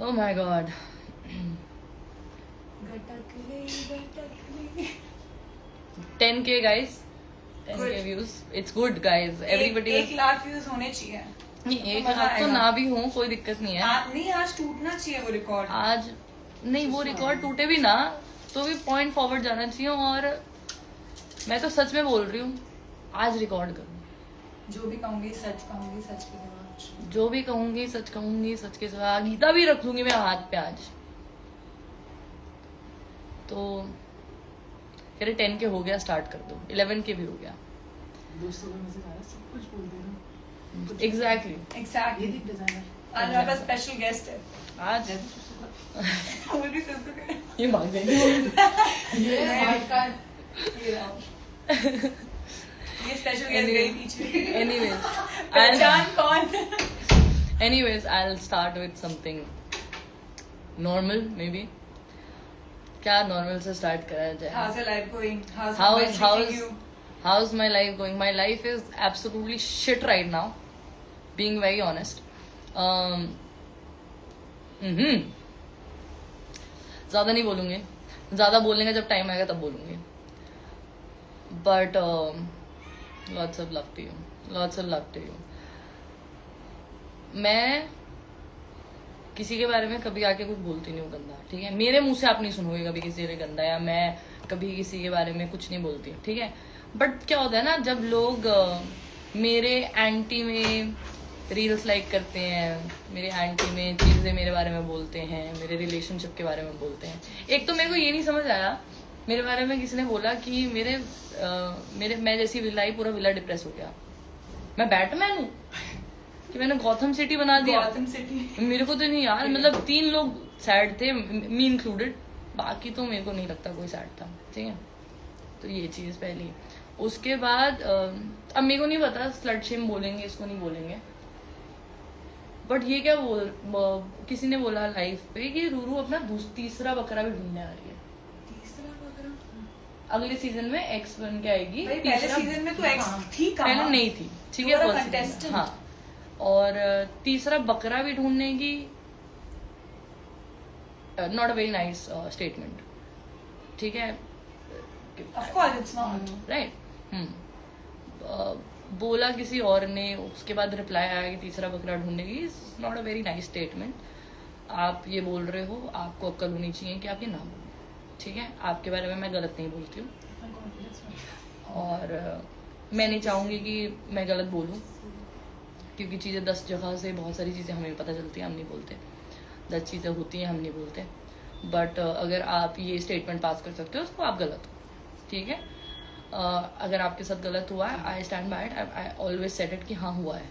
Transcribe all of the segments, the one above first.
Oh my god. 10K guys. 10K Good. views. It's good guys. Everybody एक lakh views होने चाहिए. नहीं, एक मजा लाख तो आएगा. ना भी हो कोई दिक्कत नहीं है. नहीं आज टूटना चाहिए वो रिकॉर्ड. आज नहीं, वो रिकॉर्ड टूटे भी ना तो भी पॉइंट फॉरवर्ड जाना चाहिए. और मैं तो सच में बोल रही हूँ, आज रिकॉर्ड करूँ. जो भी कहूंगी सच कहूंगी, सच के खिलाफ. जो भी कहूंगी सच के सिवा गीता भी रख लूंगी मैं हाथ पे आज. तो कह रहे 10K हो गया, स्टार्ट कर दो. 11K भी हो गया. दोस्तों का मैसेज आ रहा है, सब कुछ बोल देना. एग्जैक्टली. एग्जैक्टली. ये डिजाइनर आज हमारा स्पेशल गेस्ट है. आज वो भी सुन सके. ये मांग देंगे. ये हार्ड का ये रहा. ये स्पेशल गेस्ट गई पीछे. Anyways, पहचान कौन? I'll start with something normal maybe. क्या नॉर्मल से स्टार्ट करा जाए? How's your life going? How's my life going? My life is absolutely shit right now, being very honest. ज्यादा नहीं बोलूंगी. ज्यादा बोलने का जब टाइम आएगा तब बोलूंगी. But lots of love to you. Lots of love to you. मैं किसी के बारे में कभी आके कुछ बोलती नहीं हूँ गंदा, ठीक है? मेरे मुंह से आप नहीं सुनोगे कभी किसी ने गंदा, या मैं कभी किसी के बारे में कुछ नहीं बोलती, ठीक है? बट क्या होता है ना, जब लोग मेरे एंटी में रील्स लाइक करते हैं, मेरे एंटी में चीज़ें मेरे बारे में बोलते हैं, मेरे रिलेशनशिप के बारे में बोलते हैं. एक तो मेरे को ये नहीं समझ आया, मेरे बारे में किसी ने बोला कि मेरे मैं जैसी विला ही पूरा विला डिप्रेस हो गया. मैं बैटमैन हूँ कि मैंने गौथम सिटी बना दिया? गौतम सिटी. मेरे को तो नहीं यार, मतलब 3 लोग सैड थे, मी इंक्लूडेड. बाकी तो मेरे को नहीं लगता कोई सैड था, ठीक है? तो ये चीज पहली. उसके बाद अब मेरे को नहीं पता स्लट शेम बोलेंगे इसको, नहीं बोलेंगे. बट ये क्या किसी ने बोला लाइफ पे कि रूरू अपना तीसरा बकरा भी ढूंढने आ रही है. तीसरा बकरा अगले सीजन में एक्स बन के आएगी. भाई पहले सीजन में तो एक्स थी कहाँ? पहले नहीं थी, ठीक You है? were a first season में. contestant. हाँ. और तीसरा बकरा भी ढूंढने की, not a very nice statement, ठीक है? Of course it's not. Right. बोला किसी और ने, उसके बाद रिप्लाई आया कि तीसरा बकरा ढूंढेगी. It's not a very nice statement. आप ये बोल रहे हो, आपको अक्ल होनी चाहिए कि आप ये ना बोलो, ठीक है? आपके बारे में मैं गलत नहीं बोलती हूँ, और मैं नहीं चाहूंगी कि मैं गलत बोलूँ, क्योंकि चीज़ें 10 जगह से, बहुत सारी चीज़ें हमें पता चलती हैं, हम नहीं बोलते. 10 चीज़ें होती हैं, हम नहीं बोलते. बट अगर आप ये स्टेटमेंट पास कर सकते हो तो आप गलत हो, ठीक है? अगर आपके साथ गलत हुआ है, I stand by it. I always said it कि हाँ हुआ है.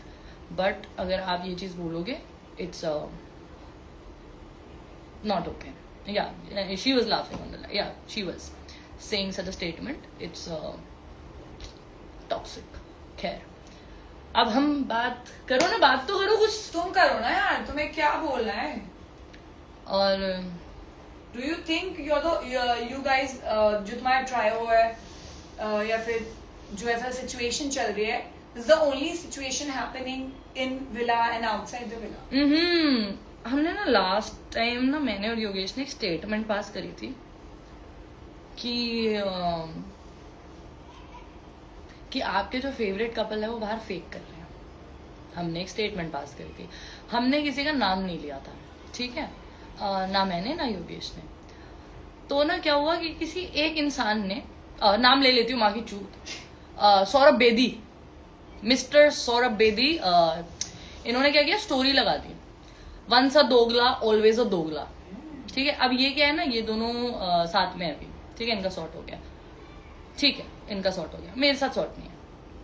बट अगर आप ये चीज़ बोलोगे, it's not okay. Yeah, she was laughing on the line. Yeah, she was saying such a statement. It's toxic. खैर, अब हम बात करो ना, बात तो करो कुछ. तुम करो ना यार, तुम्हें क्या बोलना है? और Do you think you guys जो तुम्हारा ट्राई हुआ है या फिर जो ऐसा सिचुएशन चल रही है, is the only situation happening in villa and outside the villa? हमने ना लास्ट टाइम ना, मैंने और योगेश ने एक स्टेटमेंट पास करी थी कि आपके जो फेवरेट कपल है वो बाहर फेक कर रहे हैं. हमने एक स्टेटमेंट पास करी थी. हमने किसी का नाम नहीं लिया था, ठीक है? ना मैंने ना योगेश ने. तो ना क्या हुआ कि किसी एक इंसान ने, नाम ले लेती हूँ, माँ की चूत, सौरभ बेदी, मिस्टर सौरभ बेदी, इन्होंने क्या किया, स्टोरी लगा दी, वंस अ दोगला ऑलवेज अ दोगला, ठीक है? अब ये क्या है ना, ये दोनों साथ में अभी, ठीक है? इनका सॉर्ट हो गया, ठीक है? इनका सॉर्ट हो गया. मेरे साथ सॉर्ट नहीं है,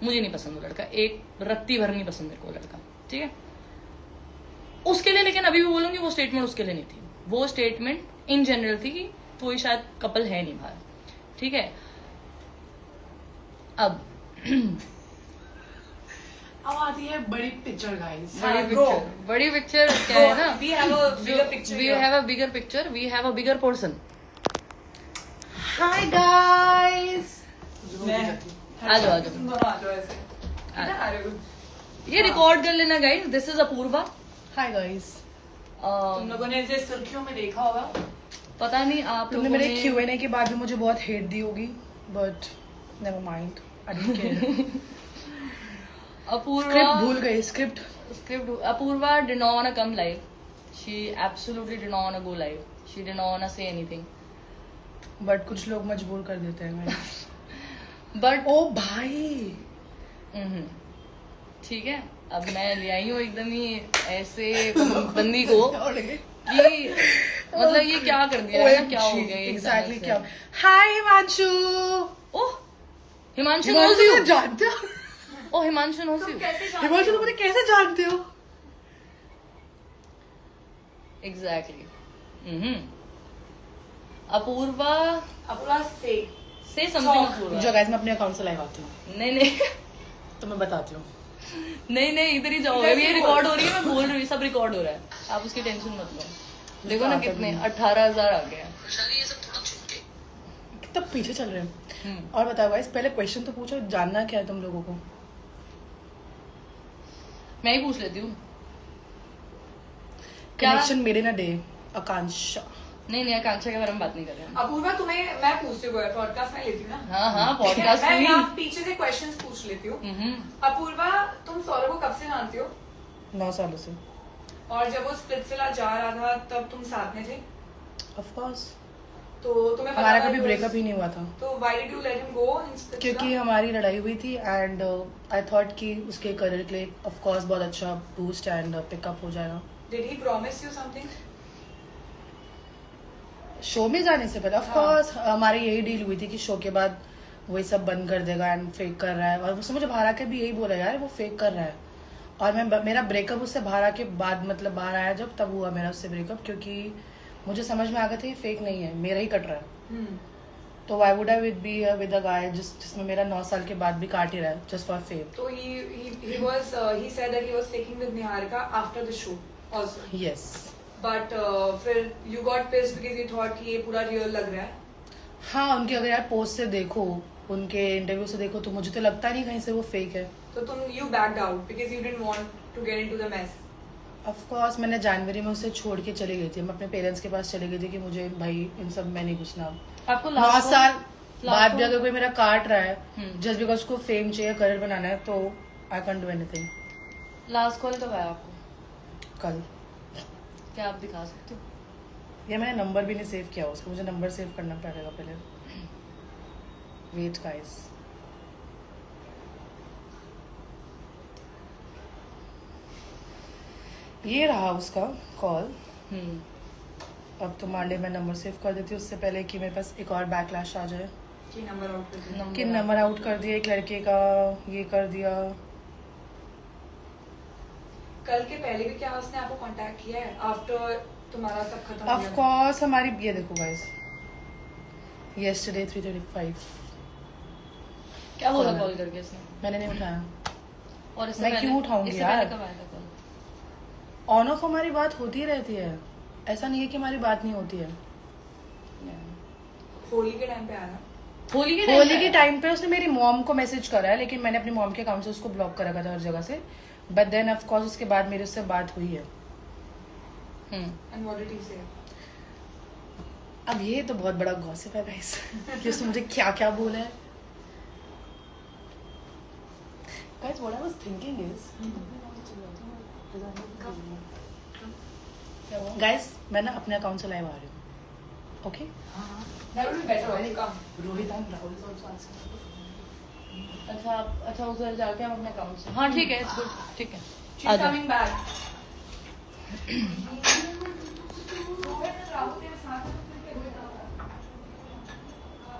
मुझे नहीं पसंद वो लड़का, एक रत्ती भर नहीं पसंद मेरे को लड़का, ठीक है? उसके लिए, लेकिन अभी भी बोलूंगी वो स्टेटमेंट उसके लिए नहीं थी. वो स्टेटमेंट इन जनरल थी कि कोई शायद कपल है नहीं बाहर, ठीक है? अब आती है बड़ी पिक्चर गाइस. बड़ी पिक्चर क्या है ना, We have a bigger picture. we have a bigger picture, we have a bigger portion. Hi guys. आ जाओ. तुम दोनों आ जाओ ऐसे. किधर आ रहे हो? ये रिकॉर्ड कर लेना guys. This is Apurva. Hi guys. तुम लोगों ने इसे सुर्खियों में देखा होगा। पता नहीं आप तुमने लोगों मेरे ने Q&A के बाद भी मुझे बहुत हेट दी होगी, but never mind, I don't care. Apurva script भूल गई, script. Apurva did not want to come live. She absolutely did not want to go live. She did not want to say anything. But कुछ लोग मजबूर कर देते हैं। But ओ भाई, ठीक है, अब मैं ले आई हूँ एकदम ही ऐसे बंदी को कि मतलब ये क्या कर दिया है ना, क्या हो गया ये एग्जैक्टली एकदम से। क्या। हाय हिमांशु। ओह हिमांशु हिमांशु knows you. तुम जानते हो? ओह हिमांशु knows you. हिमांशु तुम मुझे कैसे जानते हो? Exactly. अपूर्वा अपूर्वा से say something अपूर्वा। जो गाइस मैं अपने अकाउंट से लाइव आती हूँ, नहीं तो मैं बताती हूँ। नहीं इधर ही जाओ, अभी ये रिकॉर्ड हो रही है, मैं बोल रही हूँ, सब रिकॉर्ड हो रहा है, आप उसकी टेंशन मत लो। देखो ना कितने 18,000 आ गए हैं। कितना पीछे चल रहे हैं। और बताओ गाइस, पहले क्वेश्चन तो पूछो, जानना क्या है तुम लोगों को? मैं ही पूछ लेती हूँ। क्या? Connection made in a day, Akanksha. नहीं आकांक्षा के बारे में बात नहीं कर रहे हैं। अपूर्वा तुम्हें मैं पूछती हूँ, पॉडकास्ट में लेती हूँ ना। हाँ पॉडकास्ट मैं में यहाँ पीछे से क्वेश्चंस पूछ लेती हूँ। हम्म। अपूर्वा, तुम सौरभ को कब से जानती हो? 9 सालों से। और जब वो स्प्लिट्सविला जा रहा था तब तुम साथ में थे? Of course. तो तुम्हें पता हमारा था कभी कि ब्रेकअप ही नहीं हुआ था, तो why did you let him go in Splitsvilla? क्योंकि हमारी लड़ाई हुई थी एंड आई थॉट कि उसके करियर के लिए ऑफ कोर्स बहुत अच्छा बूस्ट एंड पिकअप हो जाएगा। Did he promise you something? Show में जाने से पहले ऑफ कोर्स हमारी यही डील हुई थी कि शो के बाद वही सब बंद कर देगा एंड फेक कर रहा है, और उसने मुझे बाहर आके भी यही बोला, यार वो फेक कर रहा है। और मैं मेरा ब्रेकअप उससे बाहर आके बाद, मतलब बाहर आया जब, तब हुआ मेरा उससे ब्रेकअप, क्योंकि मुझे समझ में आ गया था ये फेक नहीं है, मेरा ही कट रहा है। तो why would I be with a guy जिसमें मेरा 9 साल के बाद भी काट ही रहा है जस्ट फॉर फेम। तो he said that he was taking with Niharika after the show also. Yes. But फिर you got pissed because you thought कि ये पूरा real लग रहा है। हाँ, उनके अगर यार पोस्ट से देखो, उनके इंटरव्यू से देखो, तो मुझे तो लगता नहीं कहीं से वो फेक है। तो तुम you backed out because you didn't want to get into the mess. Of course मैंने जनवरी में उसे छोड़ के चली गई थी, मैं अपने पेरेंट्स के पास चली गई थी कि मुझे भाई इन सब में नहीं घुसना। आपको 9 साल बाद भी को- अगर कोई मेरा काट रहा है जस्ट बिकॉज उसको फेम चाहिए, करियर बनाना है, तो I can do anything. Last call कब आया आपको? कल। क्या आप दिखा सकते हो? ये मैंने नंबर भी नहीं सेव किया उसको, मुझे नंबर सेव करना पड़ेगा पहले। वेट गाइस, ये रहा उसका कॉल। अब तो मान ले मैं नंबर सेव कर देती हूँ उससे पहले कि मेरे पास एक और बैकलैश आ जाए कि नंबर आउट कर दिया। कि नंबर आउट कर दिया एक लड़के का, ये कर दिया। कल के पहले भी क्या उसने आपको कांटेक्ट किया है आफ्टर तुम्हारा सब खत्म हो ऑफ गया? कोर्स हमारी, ये देखो गाइस, यस्टरडे 3:35 क्या बोला कॉल कॉल करके इसने? मैंने नहीं उठाया। और इससे मैं पहले- क्यों उठाऊंगी इससे यार? पहले कब आया था कॉल? ऑन ऑफ हमारी बात होती रहती है, ऐसा नहीं है कि हमारी बात नहीं होती है। होली के टाइम पे आया ना? होली के होली के टाइम पे उसने मेरी मॉम को मैसेज करा है, लेकिन मैंने अपनी मॉम के अकाउंट से उसको ब्लॉक कर रखा था हर जगह से। बट देन ऑफ कोर्स उसके बाद मेरी उससे बात हुई है। एंड व्हाट डिड ही से? अब ये तो बहुत बड़ा गॉसिप है गाइस कि उसने मुझे क्या क्या बोला है। Guys what I was thinking is, guys मैं ना अपने अकाउंट से लाइव आ रही हूँ, okay? That would be better. Come Rohit and Rahul is also asking. अच्छा उधर जाके हम अपने अकाउंट से, हाँ ठीक है, इट्स गुड, ठीक है। She is coming back.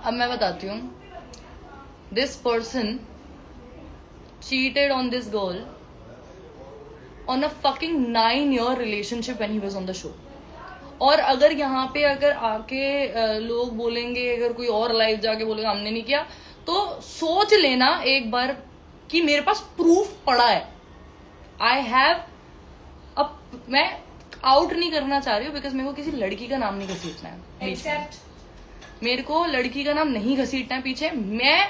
अब मैं बताती हूँ, this person cheated on this girl on a fucking 9-year relationship when he was on the show. और अगर यहाँ पे अगर आके लोग बोलेंगे, अगर कोई और लाइव जाके बोलेगा हमने नहीं किया, तो सोच लेना एक बार कि मेरे पास प्रूफ पड़ा है। आई हैव, अब मैं आउट नहीं करना चाह रही हूँ बिकॉज मेरे को किसी लड़की का नाम नहीं घसीटना है बीच में। एक्सेप्ट मेरे को लड़की का नाम नहीं घसीटना है पीछे। मैं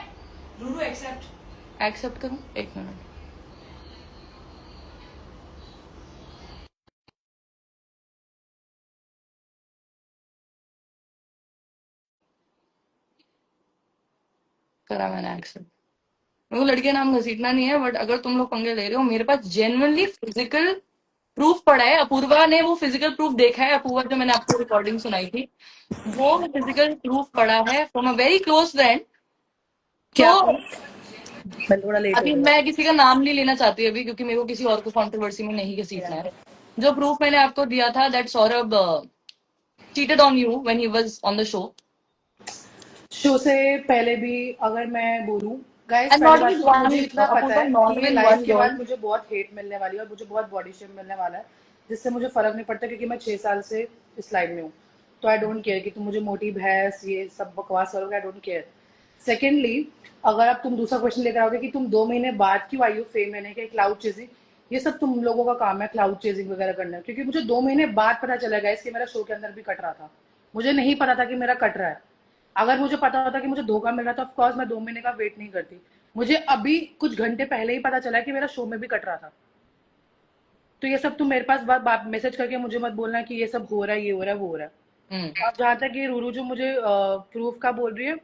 रूरू एक्सेप्ट एक्सेप्ट करूँ? एक मिनट, करा मैंने एक्सेप्ट। मेरे को लड़के नाम घसीटना नहीं है, बट अगर तुम लोग पंगे ले रहे हो, मेरे पास जेन्युइनली फिजिकल प्रूफ पड़ा है। अपूर्वा ने वो फिजिकल प्रूफ देखा है। अपूर्वा जो मैंने आपको रिकॉर्डिंग सुनाई थी, वो फिजिकल प्रूफ पड़ा है from a very close friend. क्या तो proof? मैं थोड़ा लेट हो अभी गया। मैं किसी का नाम नहीं लेना चाहती अभी, क्योंकि मेरे को किसी और को कंट्रोवर्सी में नहीं घसीटना है। जो प्रूफ मैंने आपको दिया था, that Saurabh cheated on you when he was on the show, show से पहले भी अगर मैं बोलूं, गाइस and पहली not बात with तो one मुझे इतना girl, पता Apurva, है not कि with लाइफ one के girl. बाद मुझे बहुत हेट मिलने वाली है और मुझे बहुत बॉडी शेम मिलने वाला है, जिससे मुझे फर्क नहीं पड़ता क्योंकि मैं 6 साल से इस लाइन में हूँ। तो आई डोंट केयर कि तुम मुझे मोटी भैंस ये सब बकवास करोगे, आई डोंट केयर। सेकेंडली, अगर आप तुम दूसरा क्वेश्चन लेकर आओगे कि तुम 2 महीने बाद क्यों आई हो फेम लेने के, क्लाउड चेजिंग, ये सब तुम लोगों का काम है क्लाउड चेजिंग वगैरह करना, क्योंकि मुझे 2 महीने बाद पता चला गाइस कि मेरा शो के अंदर भी कट रहा था। मुझे नहीं पता था कि मेरा कट रहा है। अगर मुझे पता होता कि मुझे धोखा मिल रहा तो ऑफकोर्स मैं 2 महीने का वेट नहीं करती। मुझे अभी कुछ घंटे पहले ही पता चला कि मेरा शो में भी कट रहा था। तो ये सब तुम मेरे पास बात मैसेज करके मुझे मत बोलना कि ये सब हो रहा है, ये हो रहा है, वो हो रहा है। और जहां तक ये रूरू जो मुझे प्रूफ का बोल रही है,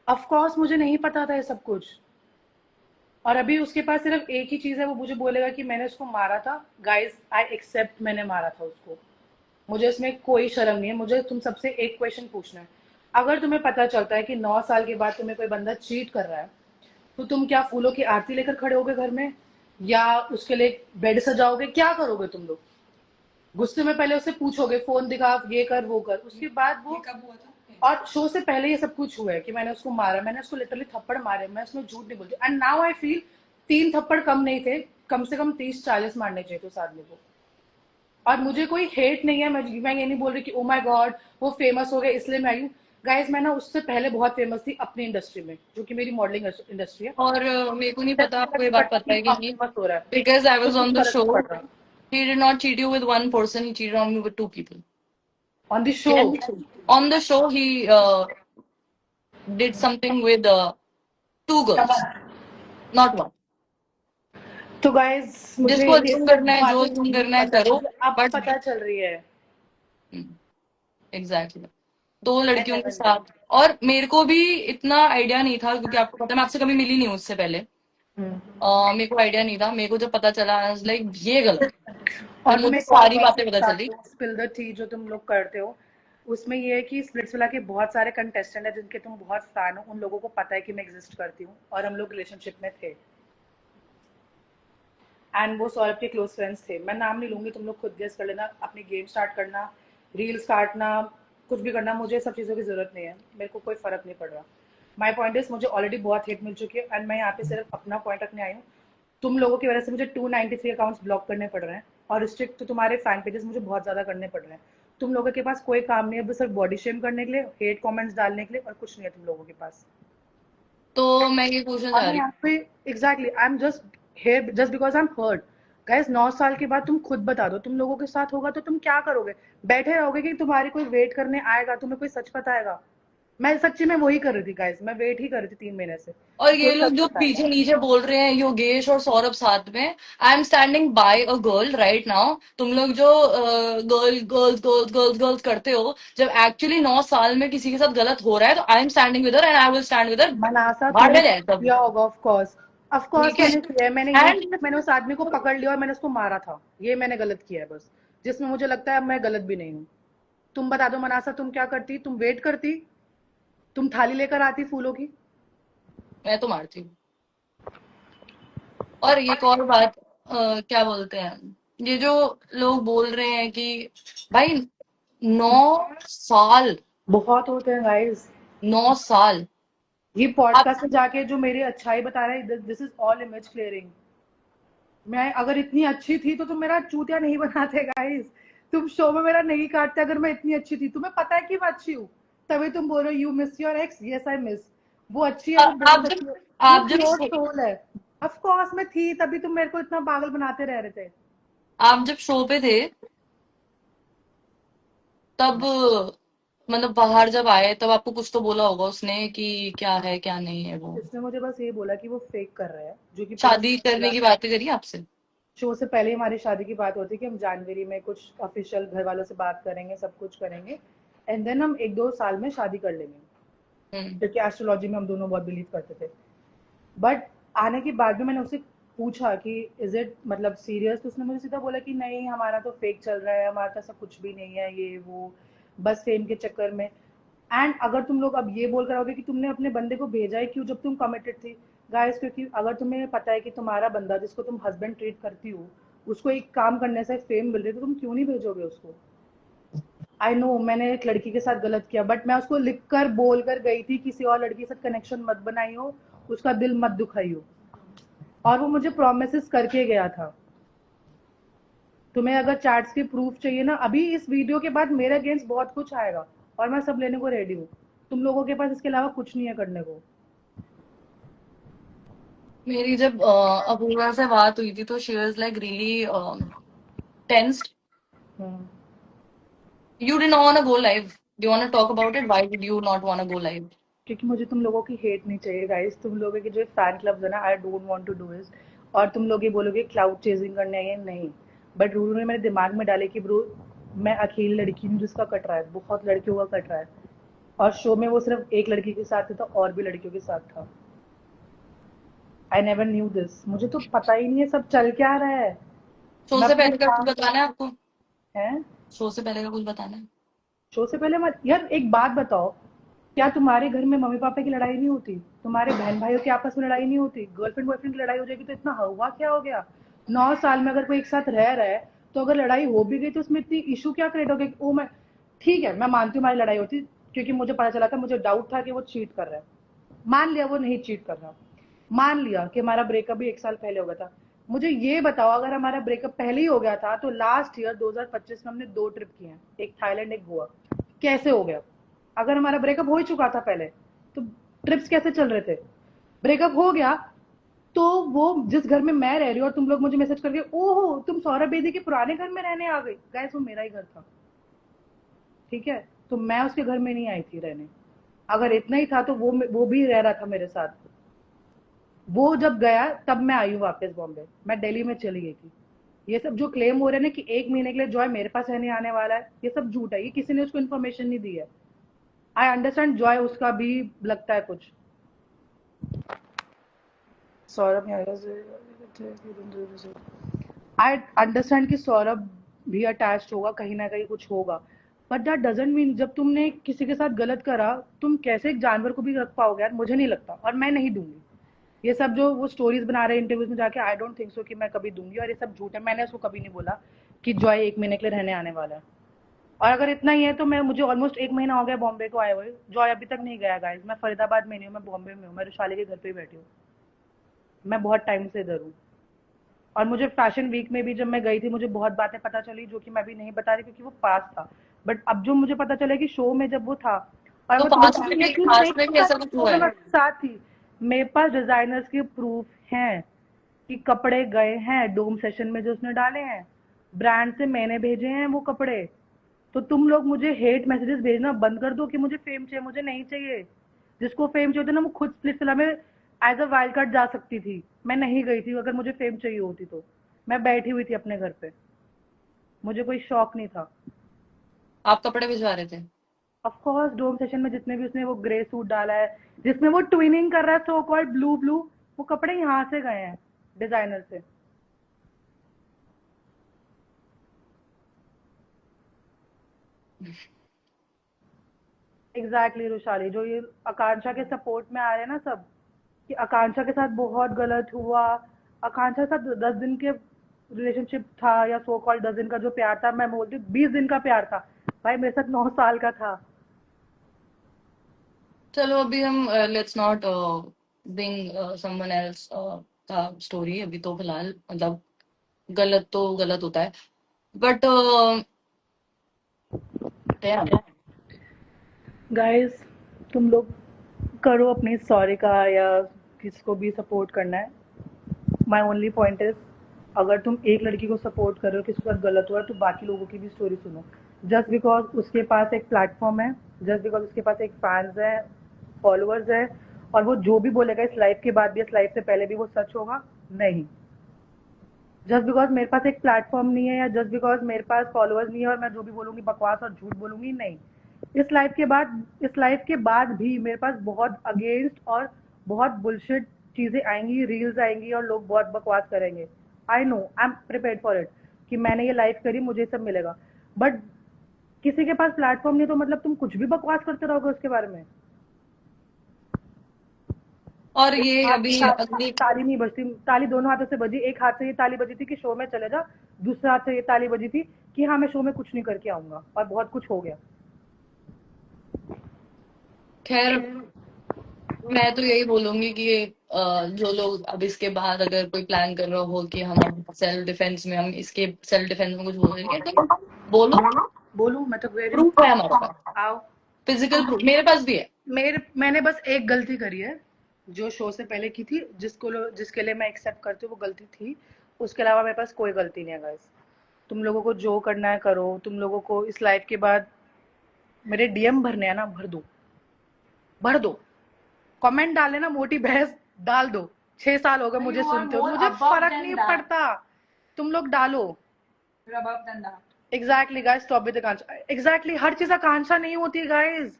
ऑफकोर्स मुझे नहीं पता था ये सब कुछ। और अभी उसके पास सिर्फ एक ही चीज है, वो मुझे बोलेगा कि मैंने उसको मारा था। गाइस आई एक्सेप्ट, मैंने मारा था उसको, मुझे इसमें कोई शर्म नहीं है। मुझे तुम सबसे एक क्वेश्चन पूछना है, अगर तुम्हें पता चलता है कि 9 साल के बाद तुम्हें कोई बंदा चीट कर रहा है, तो तुम क्या फूलों की आरती लेकर खड़े होगे घर में, या उसके लिए बेड सजाओगे, क्या करोगे तुम लोग? गुस्से में पहले उससे पूछोगे, फोन दिखा, ये कर वो कर, उसके बाद वो। ये कब हुआ था? और शो से पहले ये सब कुछ हुआ है कि मैंने उसको मारा, मैंने उसको लिटरली थप्पड़ मारे, मैं उसमें झूठ नहीं बोलती। एंड नाउ आई फील 3 थप्पड़ कम नहीं थे, कम से कम 30-40 मारने चाहिए थे उस आदमी को। और मुझे कोई हेट नहीं है, मैं ये नहीं बोल रही कि ओ माय गॉड वो फेमस हो गया इसलिए मैं आई हूँ। गाइस मैं ना उससे पहले बहुत फेमस थी अपनी इंडस्ट्री में, जो कि मेरी मॉडलिंग इंडस्ट्री है। और मेरे को नहीं पता आपको ये बात पता है कि अब नहीं, फेमस हो रहा है because I तो was कुछ on the फर्क show. नहीं पड़ रहा। He did not cheat you with one person, he cheated on you with two people. On the show. And on the show, he did something with two girls, not one. तो guys मुझे जिसको ये assume सब करना है, जो बातें assume नहीं करना है पता, करो, मुझे अब but पता चल रही है। एग्जैक्टली दो लड़कियों के never knew। साथ। और मेरे को भी इतना आइडिया नहीं था, क्योंकि आपको पता है मैं आपसे कभी मिली नहीं हूँ उससे पहले। मेरे को आइडिया नहीं था। मेरे को जब पता चला, लाइक ये गलत, फिर और मुझे तुम्हें एक और सारी बात बातें पता चली। स्पिल द टी जो तुम लोग करते हो, उसमें ये है कि स्प्लिट्सविला के बहुत सारे कंटेस्टेंट है जिनके तुम बहुत फैन हो, उन लोगों को पता है कि मैं एग्जिस्ट करती हूँ और हम लोग रिलेशनशिप में थे। एंड वो सौरभ के क्लोज फ्रेंड्स थे, मैं नाम नहीं लूंगी, तुम लोग खुद गेस कर लेना, अपनी गेम स्टार्ट करना, रील्स काटना, कुछ भी करना, मुझे सब चीज़ों की जरूरत नहीं है, मेरे को कोई फर्क नहीं पड़ रहा। माई पॉइंट इज मुझे ऑलरेडी बहुत हेट मिल चुकी है एंड मैं यहाँ पे सिर्फ अपना पॉइंट रखने आई हूँ। तुम लोगों की वजह से मुझे 293 अकाउंट्स ब्लॉक करने पड़ रहे हैं और रिस्ट्रिक्ट तो तुम्हारे फैन पेजेस मुझे बहुत ज्यादा करने पड़ रहे हैं। तुम लोगों के पास कोई काम नहीं है, बस सिर्फ बॉडी शेम करने के लिए, हेट कमेंट्स डालने के लिए, और कुछ नहीं है तुम लोगों के पास। तो मैं ये पूछना और चाह मैं रही यहाँ पे exactly I am just here just because I am hurt. Guys 9 साल के बाद तुम खुद बता दो, तुम लोगों के साथ होगा तो तुम क्या करोगे? बैठे रहोगे कि तुम्हारी कोई वेट करने आएगा, तुम्हें कोई सच बताएगा? मैं सच्ची में वही कर रही थी गाइस, मैं वेट ही कर रही थी 3 महीने से और कि ये कोई लोग सच जो बताएगा। पीछे नीचे बोल रहे हैं, योगेश और सौरभ साथ में, I am standing bye a girl right now. तुम लोग जो girl girls girls girls girls करते हो, जब एक्चुअली 9 साल में किसी के साथ गलत हो रहा है, तो I am standing with her and I will stand with her. Manasa भाड़ तूने में जाए सब, किया होगा ऑफ कोर्स, ऑफ कोर्स ठीक है। मैंने किया है। मैंने ये एंड किया, मैंने उस आदमी को पकड़ लिया और मैंने उसको मारा था, ये मैंने गलत किया है बस, जिसमें मुझे लगता है अब मैं गलत भी नहीं हूँ। तुम बता दो मनासा, तुम क्या करती? तुम वेट करती, तुम थाली लेकर आती फूलों की? मैं तो मारती हूँ। और एक और बात, क्या बोलते हैं, ये जो लोग बोल रहे हैं कि भाई 9 साल, बहुत होते हैं गाइस। 9 साल ये आप। पॉडकास्ट में जाके जो मेरी अच्छाई बता रहा है, this is all image clearing. मैं अगर इतनी अच्छी थी तो तुम मेरा चूतिया नहीं बनाते गाइस, तुम शो में मेरा नहीं काटते। अगर मैं इतनी अच्छी थी, तुम्हें पता है कि मैं अच्छी हूँ, तभी तुम बोल रहे हो you miss your x. Yes I miss. वो अच्छी है, वो आप बहुत जब अच्छी है, वो आप जब प्योर सोल है। ऑफ कोर्स मैं थी, तभी तुम मेरे को इतना पागल बनाते रह रहे थे। आप जब शो पे थे, तब मतलब बाहर जब आए, तब आपको कुछ तो बोला होगा उसने कि क्या है क्या नहीं है वो। इसने मुझे बस ये बोला कि वो फेक कर रहा है, जो कि पूरा शादी करने की बातें करी आपसे? शो से पहले ही हमारी शादी की बात होती कि हम जनवरी में कुछ ऑफिशियल घर वालों से बात करेंगे, सब कुछ करेंगे, एंड देन हम 1-2 साल में शादी कर लेंगे। क्योंकि एस्ट्रोलॉजी में हम दोनों बहुत बिलीव करते थे। बट आने के बाद भी मैंने उससे पूछा कि इज इट मतलब सीरियस, तो उसने मुझे सीधा बोला कि नहीं हमारा तो फेक चल रहा है, हमारा तो ऐसा कुछ भी नहीं है, ये वो बस फेम के चक्कर में। एंड अगर तुम लोग अब ये बोल कर आओगे कि तुमने अपने बंदे को भेजा है क्यों जब तुम कमिटेड थी, गाइस क्योंकि अगर तुम्हें पता है कि तुम्हारा बंदा जिसको तुम हस्बैंड ट्रीट करती हो उसको एक काम करने से फेम मिल रही है, तो तुम क्यों नहीं भेजोगे उसको। आई नो मैंने एक लड़की के साथ गलत किया, बट मैं उसको लिख कर बोल कर गई थी किसी और लड़की के साथ कनेक्शन मत बनाइयो, उसका दिल मत दुखाइयो, और वो मुझे प्रोमिस करके गया था। तुम्हें अगर चैट्स के प्रूफ चाहिए ना, अभी इस वीडियो के बाद मेरे अगेंस्ट बहुत कुछ आएगा और मैं सब लेने को रेडी हूँ। तुम लोगों के पास इसके अलावा कुछ नहीं है करने को। मेरी जब अपूर्वा से बात हुई थी तो she was like really tensed. Hmm. You did not want to go live. Do you want to talk about it? Why did you not want to go live? क्योंकि मुझे तुम लोगों की हेट नहीं चाहिए गाइस। तुम लोगों के जो फैन क्लब्स है ना, I don't want to do it. और तुम लोग ये बोलोगे क्लाउड चेजिंग करने आई है, नहीं। बट रूरू ने मेरे दिमाग में डाले कि ब्रो मैं अकेली लड़की हूँ जिसका कट रहा है, बहुत लड़कियों का कट रहा है, और शो में वो सिर्फ एक लड़की के साथ था और भी लड़कियों के साथ था। आई नेवर न्यू दिस, मुझे तो पता ही नहीं है सब चल क्या रहा है। शो मैं से अपने पहले का कुछ बताना है आपको? है शो से पहले का कुछ बताना है? शो से पहले मत यार, एक बात बताओ, क्या तुम्हारे घर में मम्मी पापा की लड़ाई नहीं होती? तुम्हारे बहन भाइयों की आपस में लड़ाई नहीं होती? गर्लफ्रेंड बॉयफ्रेंड की लड़ाई हो जाएगी तो इतना हवा क्या हो गया? 9 साल में अगर कोई एक साथ रह रहा है तो अगर लड़ाई हो भी गई तो उसमें इतनी इशू क्या क्रिएट हो गया कि ओ मैं, ठीक है मैं मानती हूँ हमारी लड़ाई होती क्योंकि मुझे पता चला था, मुझे डाउट था कि वो चीट कर रहा है। मान लिया वो नहीं चीट कर रहा, मान लिया कि हमारा ब्रेकअप भी 1 साल पहले हो गया था। मुझे ये बताओ अगर हमारा ब्रेकअप पहले ही हो गया था तो लास्ट ईयर 2025 में हमने 2 ट्रिप किए हैं, एक थाईलैंड एक गोवा, कैसे हो गया? अगर हमारा ब्रेकअप हो ही चुका था पहले तो ट्रिप्स कैसे चल रहे थे? ब्रेकअप हो गया तो वो जिस घर में मैं रह रही हूँ और तुम लोग मुझे मैसेज करके ओहो तुम सौरभ बेदी के पुराने घर में रहने आ गई, गाइस वो मेरा ही घर था, ठीक है? तो मैं उसके घर में नहीं आई थी रहने। अगर इतना ही था तो वो भी रह रहा था मेरे साथ। वो जब गया तब मैं आई हूँ वापस बॉम्बे, मैं दिल्ली में चली गई थी। ये सब जो क्लेम हो रहे हैं ना कि 1 महीने के लिए जॉय मेरे पास रहने आने वाला है, ये सब झूठ है, ये किसी ने उसको इन्फॉर्मेशन नहीं दी है। आई अंडरस्टैंड जॉय उसका भी लगता है कुछ। सौरभ आई अंडरस्टैंड कि सौरभ भी अटैच्ड होगा, कहीं ना कहीं कुछ होगा, बट दैट डजंट मीन जब तुमने किसी के साथ गलत करा तुम कैसे एक जानवर को भी रख पाओगे यार, मुझे नहीं लगता और मैं नहीं दूंगी। ये सब जो वो स्टोरीज बना रहे हैं इंटरव्यूज में जाके, आई डोंट थिंक सो कि मैं कभी दूंगी, और ये सब झूठ है। मैंने उसको कभी नहीं बोला कि जॉय 1 महीने के लिए रहने आने वाला है। और अगर इतना ही है तो मैं, मुझे ऑलमोस्ट 1 महीना हो गया बॉम्बे को आए हुए, जॉय अभी तक नहीं गया गाइस। मैं फरीदाबाद में नहीं हूँ, मैं बॉम्बे में हूँ, मैं रुशाली के घर पे ही बैठी हूँ, मैं बहुत टाइम से इधर हूँ। और मुझे फैशन वीक में भी जब मैं गई थी मुझे बहुत बातें पता चली जो कि मैं भी नहीं बता रही क्योंकि वो पास था। बट अब जो मुझे पता चला कि शो में जब वो था, और तो मैं तुम्हें पास्ट में भी ऐसा कुछ शो हुआ में है? मैं साथ थी, मेरे पास डिजाइनर्स के प्रूफ हैं कि कपड़े गए हैं डोम सेशन में जो उसने डाले हैं, ब्रांड से मैंने भेजे हैं वो कपड़े। तो तुम लोग मुझे हेट मैसेजेस भेजना बंद कर दो कि मुझे फेम चाहिए, मुझे नहीं चाहिए। जिसको फेम चाहिए था ना वो खुद स्प्लिट फिल्म में एज अ वाइल्ड कार्ड जा सकती थी, मैं नहीं गई थी। अगर मुझे फेम चाहिए होती तो मैं बैठी हुई थी अपने घर पे, मुझे कोई शौक नहीं था। आप कपड़े भिजवा रहे थे? ऑफ कोर्स डोम सेशन में जितने भी उसने वो ग्रे सूट डाला है जिसमें वो ट्विनिंग कर रहा है सो कॉल्ड ब्लू ब्लू, वो कपड़े यहाँ से गए हैं डिजाइनर से। एग्जैक्टली रुशाली, जो ये आकांक्षा के सपोर्ट में आ रहे हैं ना सब कि आकांक्षा के साथ बहुत गलत हुआ, आकांक्षा के साथ 10 दिन के रिलेशनशिप था या सो कॉल्ड 10 दिन का जो प्यार था, मैं बोलती हूँ 20 दिन का प्यार था। भाई मेरे साथ 9 साल का था। चलो अभी हम let's not being someone else का स्टोरी अभी, तो फिलहाल मतलब गलत तो गलत होता है, बट गाइस तुम लोग करो अपनी स्टोरी का या किसको भी सपोर्ट करना है, माई ओनली पॉइंट इज अगर तुम एक लड़की को सपोर्ट कर रहे हो किसी के साथ गलत हुआ है तो बाकी लोगों की भी स्टोरी सुनो। जस्ट बिकॉज उसके पास एक प्लेटफॉर्म है, जस्ट बिकॉज उसके पास एक फैंस है, फॉलोअर्स है, और वो जो भी बोलेगा इस लाइफ के बाद भी इस लाइफ से पहले भी वो सच होगा नहीं। जस्ट बिकॉज मेरे पास एक प्लेटफॉर्म नहीं है या जस्ट बिकॉज मेरे पास फॉलोअर्स नहीं है और मैं जो भी बोलूंगी बकवास और झूठ बोलूंगी, नहीं। इस लाइफ के बाद भी मेरे पास बहुत अगेंस्ट और बहुत बुलशिट चीजें आएंगी, रील्स आएंगी और लोग बहुत बकवास करेंगे. I know, I am prepared for it कि मैंने ये लाइफ करी, मुझे सब मिलेगा. बट किसी के पास प्लेटफॉर्म नहीं तो मतलब तुम कुछ भी बकवास करते रहोगे उसके बारे में. और एक ये हाथ अभी अगली ताली नहीं बजती, ताली दोनों हाथों से बजी. एक हाथ से ये ताली बजी थी कि शो में चले जा, दूसरे हाथ से ये ताली बजी थी कि हाँ मैं शो में कुछ नहीं करके आऊंगा, और बहुत कुछ हो गया. खैर मैं तो यही बोलूंगी कि जो लोग अब इसके बाद अगर कोई प्लान कर रहा हो कि हम सेल्फ डिफेंस में, हम इसके सेल्फ डिफेंस में कुछ बोलेंगे तो बोलो, बोलूं मैं तो वेरी. प्रूफ है हमारे पास, आओ. फिजिकल प्रूफ मेरे पास भी है. मैंने बस एक गलती करी है जो शो से पहले की थी, जिसके लिए मैं एक्सेप्ट करती हूँ वो गलती थी. उसके अलावा मेरे पास कोई गलती नहीं है गाइस. तुम लोगों को जो करना है करो. तुम लोगों को इस लाइफ के बाद मेरे डीएम भरने हैं ना, भर दो. कमेंट डाले ना, मोटी बहस डाल दो. 6 साल हो गए मुझे You are सुनते हो, more मुझे above फर्क than नहीं that. पड़ता. तुम लोग डालो. You're above than that. Exactly guys, stop with Akanksha. Exactly, हर चीज आकांक्षा नहीं होती गाइस.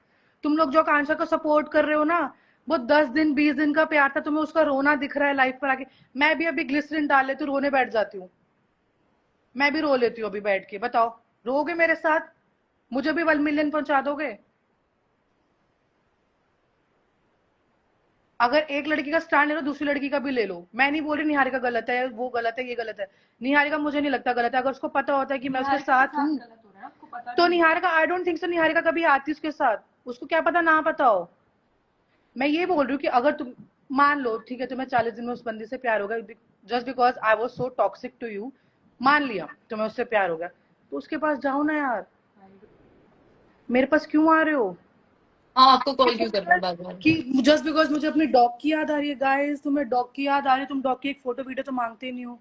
तुम लोग जो आकांक्षा को सपोर्ट कर रहे हो ना, वो 10 दिन 20 दिन का प्यार था. तुम्हें उसका रोना दिख रहा है लाइफ पर आके. मैं भी अभी ग्लिसरीन डाल लेती हूँ, रोने बैठ जाती हूँ. मैं भी रो लेती हूँ अभी बैठ के. बताओ, रोगे मेरे साथ? मुझे भी 1 मिलियन पहुंचा दोगे? अगर एक लड़की का स्टैंड ले लो, दूसरी लड़की का भी ले लो. मैं नहीं बोल रही निहारिका गलत है, वो गलत है, ये गलत है. निहारिका मुझे नहीं लगता गलत है. अगर उसको पता होता है कि मैं उसके निहारिका के साथ हूँ गलत हो रहा है, आपको पता तो भी नहीं. Niharika, I don't think so Niharika कभी आती उसके साथ. उसको क्या पता ना पता हो. मैं ये बोल रही हूँ कि अगर तुम मान लो, ठीक है, तुम्हें 40 दिन में उस बंदी से प्यार हो गया, just because I was so toxic to you. मान लिया तुम्हें उससे प्यार हो गया, तो उसके पास जाओ ना यार. मेरे पास क्यों आ रहे हो हाँ, आपको कॉल क्यों कर रहा है बार बार? कि जस्ट बिकॉज मुझे अपनी डॉग की याद आ रही है? गाइस, तुम्हें डॉग की याद आ रही है, तुम डॉग की एक फोटो वीडियो तो मांगते नहीं हो.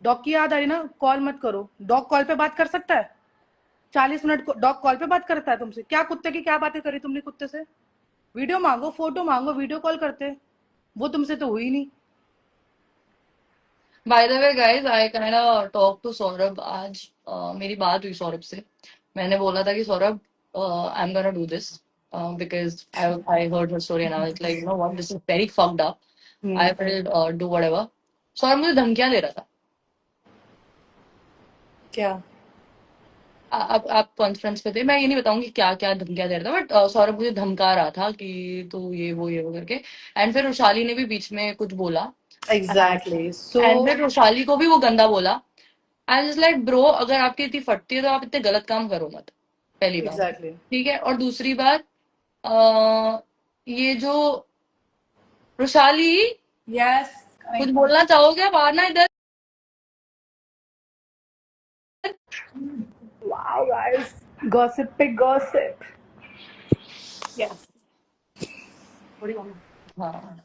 डॉग की याद आ रही ना, कॉल मत करो. डॉग कॉल पे बात कर सकता है? 40 मिनट को डॉग कॉल पे बात करता है तुमसे? क्या कुत्ते की क्या बातें करी तुमने कुत्ते से? वीडियो मांगो, फोटो मांगो, वीडियो कॉल करते. वो तुमसे तो हुई नहीं. By the way guys, I kind of talk to Saurabh आज. मेरी बात हुई सौरभ से. मैंने बोला था कि Saurabh, I am gonna do this because I heard her story and I was like, you know what, this is very fucked up. I will do whatever. Saurabh मुझे धमकियां दे रहा था. क्या? आप कॉन्फ्रेंस पे थे, मैं ये नहीं बताऊंगी क्या क्या धमकियां दे रहा था, बट सौरभ मुझे धमका रहा था कि तू ये वो करके. एंड फिर वैशाली ने भी बीच में कुछ बोला. एग्जैक्टली. सो एंड फिर वैशाली को भी वो गंदा बोला. आई वाज लाइक, ब्रो, अगर आपकी इतनी फटती है तो आप इतने गलत काम करो मत. पहली बात. एग्जैक्टली. ठीक है. और दूसरी बात, अ, ये जो वैशाली, Yes. कुछ बोलना चाहोगे आप? आना इधर. वाओ गाइस, गॉसिप पे गॉसिप. Yes. हाँ.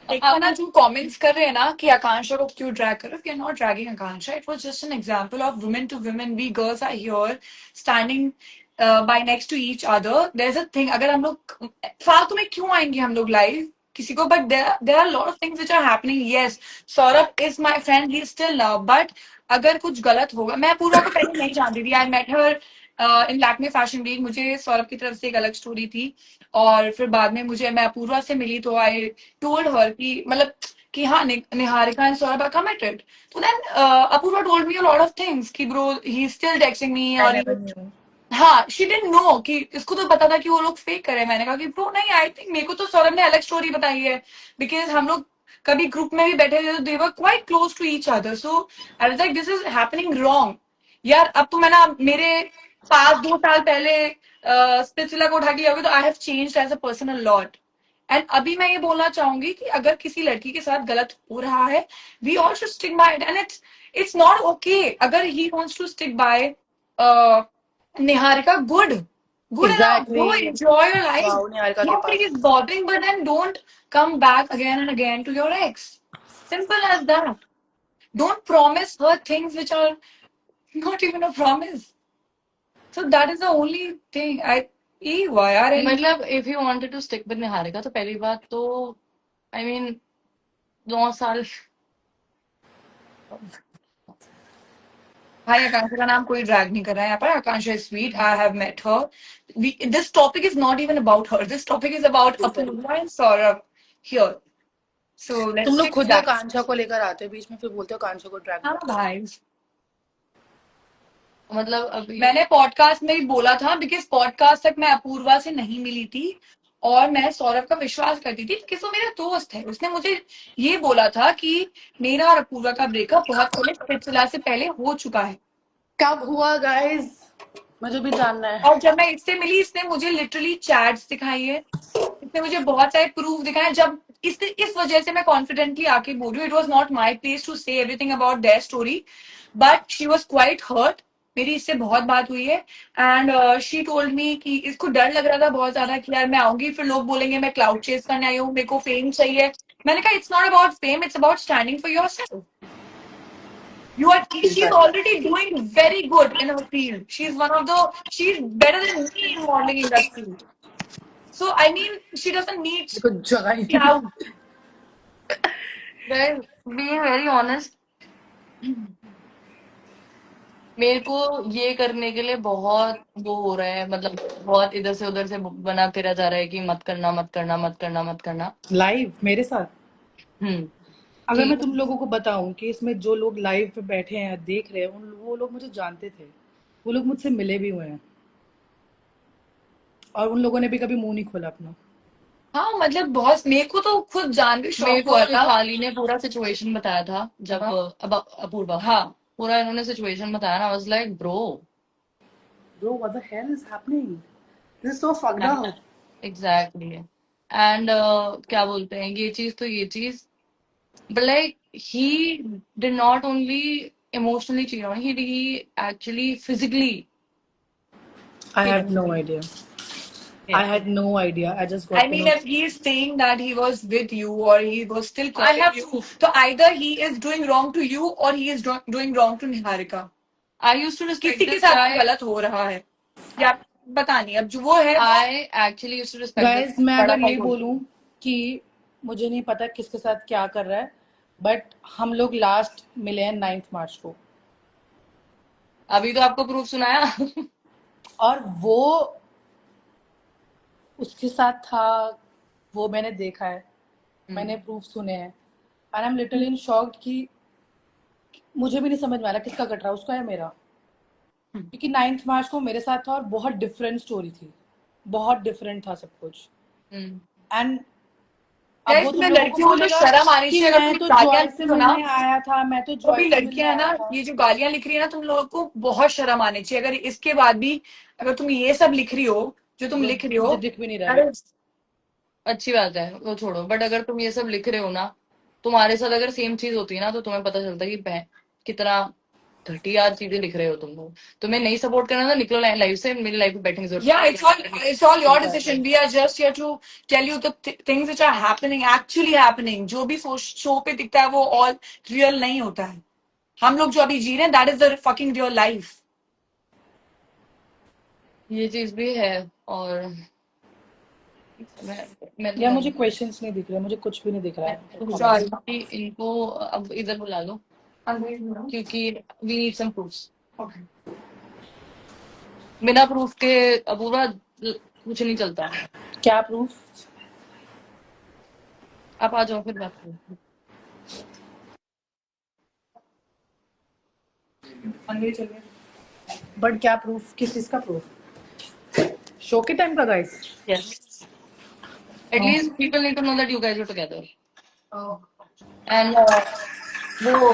एक ना जो कमेंट्स कर रहे हैं ना कि आकांक्षा को क्यों ड्रैग करो, we are not dragging Akanksha. It was just an example of women to women. We girls are here standing by next to each other. There is a thing, अगर हम लोग फालतू में क्यों आएंगे हम लोग लाइव किसी को, but there are lot of things which are happening. Yes, Saurabh is my friend, he is still love, but अगर कुछ गलत होगा, मैं पूरा को पहले नहीं जानती थी. I met her in Lakme fashion week. मुझे सौरभ की तरफ से एक अलग स्टोरी थी, और फिर बाद में मैं अपूर्वा से मिली तो आई told her कि मतलब कि हाँ, Niharika and Saurabh are committed. So then Apurva told me a lot of things कि bro, he's still texting me. आई और नेवर न्यू. हाँ, she didn't know कि इसको तो पता था कि वो लोग फेक कर रहे हैं. मैंने कहा कि ब्रो नहीं, आई थिंक मेरे को तो सौरभ ने अलग स्टोरी बताई है, बिकॉज हम लोग कभी ग्रुप में भी बैठे थे तो they were quite close to each other. So I was like, this is happening wrong यार. अब तो मैं ना मेरे पास 2 साल पहले स्पिरिचुअला को उठा के जाओगे तो I have changed as a person a lot. And अभी मैं ये बोलना चाहूंगी कि अगर किसी लड़की के साथ गलत हो रहा है, we all should stick by it. And it's not okay. अगर he wants to stick by Niharika, good enough. Go exactly. enjoy your life. Wow, Niharika के No, पास. please bothering, but then don't come back again and again to your ex. Simple as that. Don't promise her things which are not even a promise. So that is the only thing. Why are you? मतलब if you wanted to stick with Niharika तो पहली बात तो, I mean, 9 साल भाई आकांक्षा का नाम कोई ड्रैग नहीं कर रहा है यहाँ पर. Akanksha is sweet. I have met her. This topic is not even about her. This topic is about Apurva and Saurabh here. So तुम लेट्स लोग स्टिक टू खुद ही दैट. कांचा को लेकर आते हो बीच में, फिर बोलते हो कांचा को ड्रैग हाँ मत करो। भाई, मतलब अभी मैंने पॉडकास्ट में भी बोला था बिकॉज पॉडकास्ट तक मैं अपूर्वा से नहीं मिली थी और मैं सौरभ का विश्वास करती थी कि वो मेरा दोस्त है. उसने मुझे ये बोला था कि मेरा और अपूर्वा का ब्रेकअप बहुत पहले स्पिट्सविला से पहले हो चुका है. कब हुआ गाइस, मुझे भी जानना है। और जब मैं इससे मिली इसने मुझे लिटरली चैट्स दिखाई है. इसने मुझे बहुत सारे प्रूफ दिखाए. जब इस वजह से मैं कॉन्फिडेंटली आके बोल रही हूँ. It was not my place to say everything about their story but she was quite hurt. मेरी इससे बहुत बात हुई है एंड शी टोल्ड मी कि इसको डर लग रहा था बहुत ज्यादा कि यार मैं आऊंगी फिर लोग बोलेंगे मैं क्लाउड चेस करने आई हूँ, मेरे को फेम चाहिए. मैंने कहा it's not about fame, it's about standing for your self. You are. She's already doing very good in her field. She's better than me in modeling industry. So I mean, she doesn't need देखो जगह ही नहीं। clout. guys, being very honest, मेरे को ये करने के लिए बहुत वो हो रहा है, मतलब बहुत इधर से उधर से बना फिरा जा रहा है कि मत करना मत करना मत करना मत करना. लाइव मेरे साथ, हम्म. अगर कि मैं तुम लोगों को बताऊं कि इसमें जो लोग लाइव पे बैठे हैं देख रहे हैं वो लोग मुझे जानते थे, वो लोग मुझसे मिले भी हुए हैं और उन लोगों ने भी कभी मुंह नहीं खोला अपना। हाँ मतलब बहुत मेरे को तो खुद जान के मेरे शौक को हुआ था. मिताली ने पूरा सिचुएशन बताया था जब अब अपूर्वा हाँ पूरा इन्होंने सिचुएशन बताया ना. Was like bro, Bro, what the hell is happening? This is so fucked up. Exactly. And क्या बोलते हैं, ये चीज तो ये चीज, but like he did not only emotionally cheat on, he actually physically I cheated had on no me. idea. Yeah. I had no idea. I just got I to mean know. if he is saying that he was with you or he was still I calling have you, proof. so either he is doing wrong to you or he is doing wrong to Niharika. I used to respect किसी के this साथ guy. गलत हो रहा है या पता नहीं. अब जो वो है I actually used to respect this. Guys मैं बड़ा अगर भाई ये बोलते बोलूं कि मुझे नहीं पता किसके साथ क्या कर रहा है, बट हम लोग लास्ट मिले हैं 9 मार्च को अभी तो आपको प्रूफ सुनाया. और वो उसके साथ था, वो मैंने देखा है, मैंने प्रूफ सुने हैं and I am little in shocked कि मुझे भी नहीं समझ में आ रहा किसका कट रहा है, उसका या मेरा, क्योंकि 9 मार्च को मेरे साथ था और बहुत डिफरेंट स्टोरी थी, बहुत डिफरेंट था सब कुछ. एंड अब Guys, वो तुम मैं लोगों को लड़कियों को तो बोलेगा शर्म आनी कि चाहिए. अगर मैं तुम तो गालियां जॉय लिख से रही हो ना, मिलने आया था, मैं तो जो जॉय भी से मिलने लड़कियां है ना आया था. ये जो गालियां लिख रही है ना तुम लोगों को बहुत शर्म आनी चाहिए. अगर इसके बाद भी अगर तुम ये सब लिख रही हो जो तुम लिख रही हो, मुझे दिख भी नहीं रहा है. अच्छी बात है, वो छोड़ो. बट अगर तुम ये सब लिख रहे हो ना, तुम्हारे साथ अगर सेम चीज होती है ना, तो तुम्हें पता चलता है कि कितना घटिया चीजें लिख रहे हो तुम लोग. तुम्हें नहीं सपोर्ट करना तो निकलो लाइफ से, मेरी लाइफ में बैठने की जरूरत yeah, it's all your decision. We are just here to tell you the things which are happening, actually happening. जो भी शो पे दिखता है वो all real नहीं होता है. हम लोग जो अभी जी रहे हैं that is the fucking real life. ये चीज भी है. और मैं तो यार मुझे क्वेश्चंस नहीं दिख रहे, मुझे कुछ भी नहीं दिख रहा है. कि इनको अब इधर बुला लो क्योंकि we need some proofs. Okay. बिना प्रूफ के अपूर्वा कुछ नहीं चलता. क्या प्रूफ? आप आ जाओ फिर बात करो. बट क्या प्रूफ? किस चीज का प्रूफ? शो के टाइम का guys? Yes. At least people need to know that you guys are together. And वो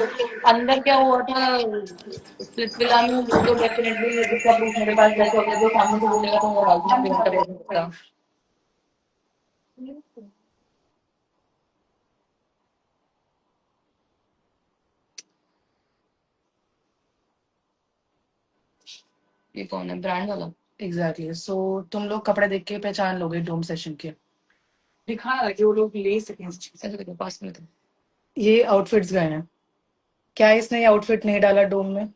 अंदर क्या हुआ था स्प्लिट्सविला में, वो तो डेफिनेटली जिसका प्रूफ मेरे पास है, तो अगर वो सामने से बोलेगा तो वो राजू पे कर सकता. ये कौन है, ब्रांड वाला? एग्जैक्टली. सो तुम लोग कपड़े देख के पहचान लोगे डोम सेशन के. दिखा रहा कि वो लोग ले सकें इस चीज. ऐसे करके पास में. ये आउटफिट्स गए हैं. क्या इसने ये आउटफिट नहीं डाला डोम में?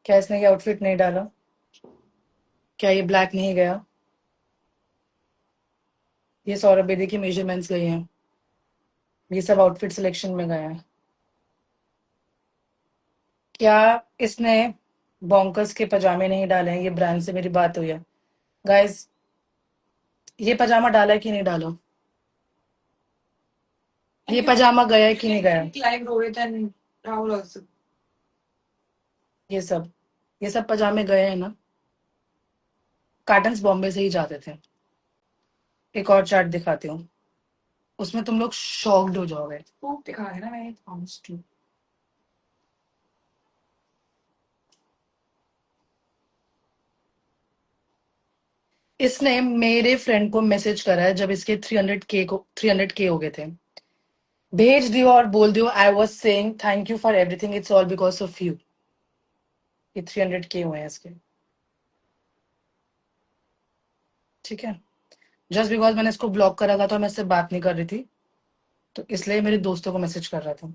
क्या इसने ये आउटफिट नहीं डाला? क्या ये ब्लैक नहीं गया? ये सौरभ बेदी की मेजरमेंट्स गई हैं, ये सब आउटफिट सिलेक्शन में गए हैं. क्या इसने बॉन्कर्स के पजामे नहीं डाले हैं? ये ब्रांड से मेरी बात हुई है गाइस, ये पजामा डाला है कि नहीं डाला? ये पजामा गया है कि नहीं गया? Like Rohit and Rahul also. ये सब ये सब पजामे गए हैं ना? कार्टन्स बॉम्बे से ही जाते थे। एक और चार्ट दिखाती हूँ, उसमें तुम लोग शॉक्ड हो जाओगे। खूब दिखा है ना मैंने थॉमस टू। इसने मेरे फ्रेंड को मैसेज करा है जब इसके 300K हो गए थे। भेज दियो और बोल दियो I was saying thank you for everything, it's all because of you. ये 300K हुए हैं इसके, ठीक है? जस्ट बिकॉज मैंने इसको ब्लॉक करा था तो मैं इससे बात नहीं कर रही थी, तो इसलिए मेरे दोस्तों को मैसेज कर रहा था।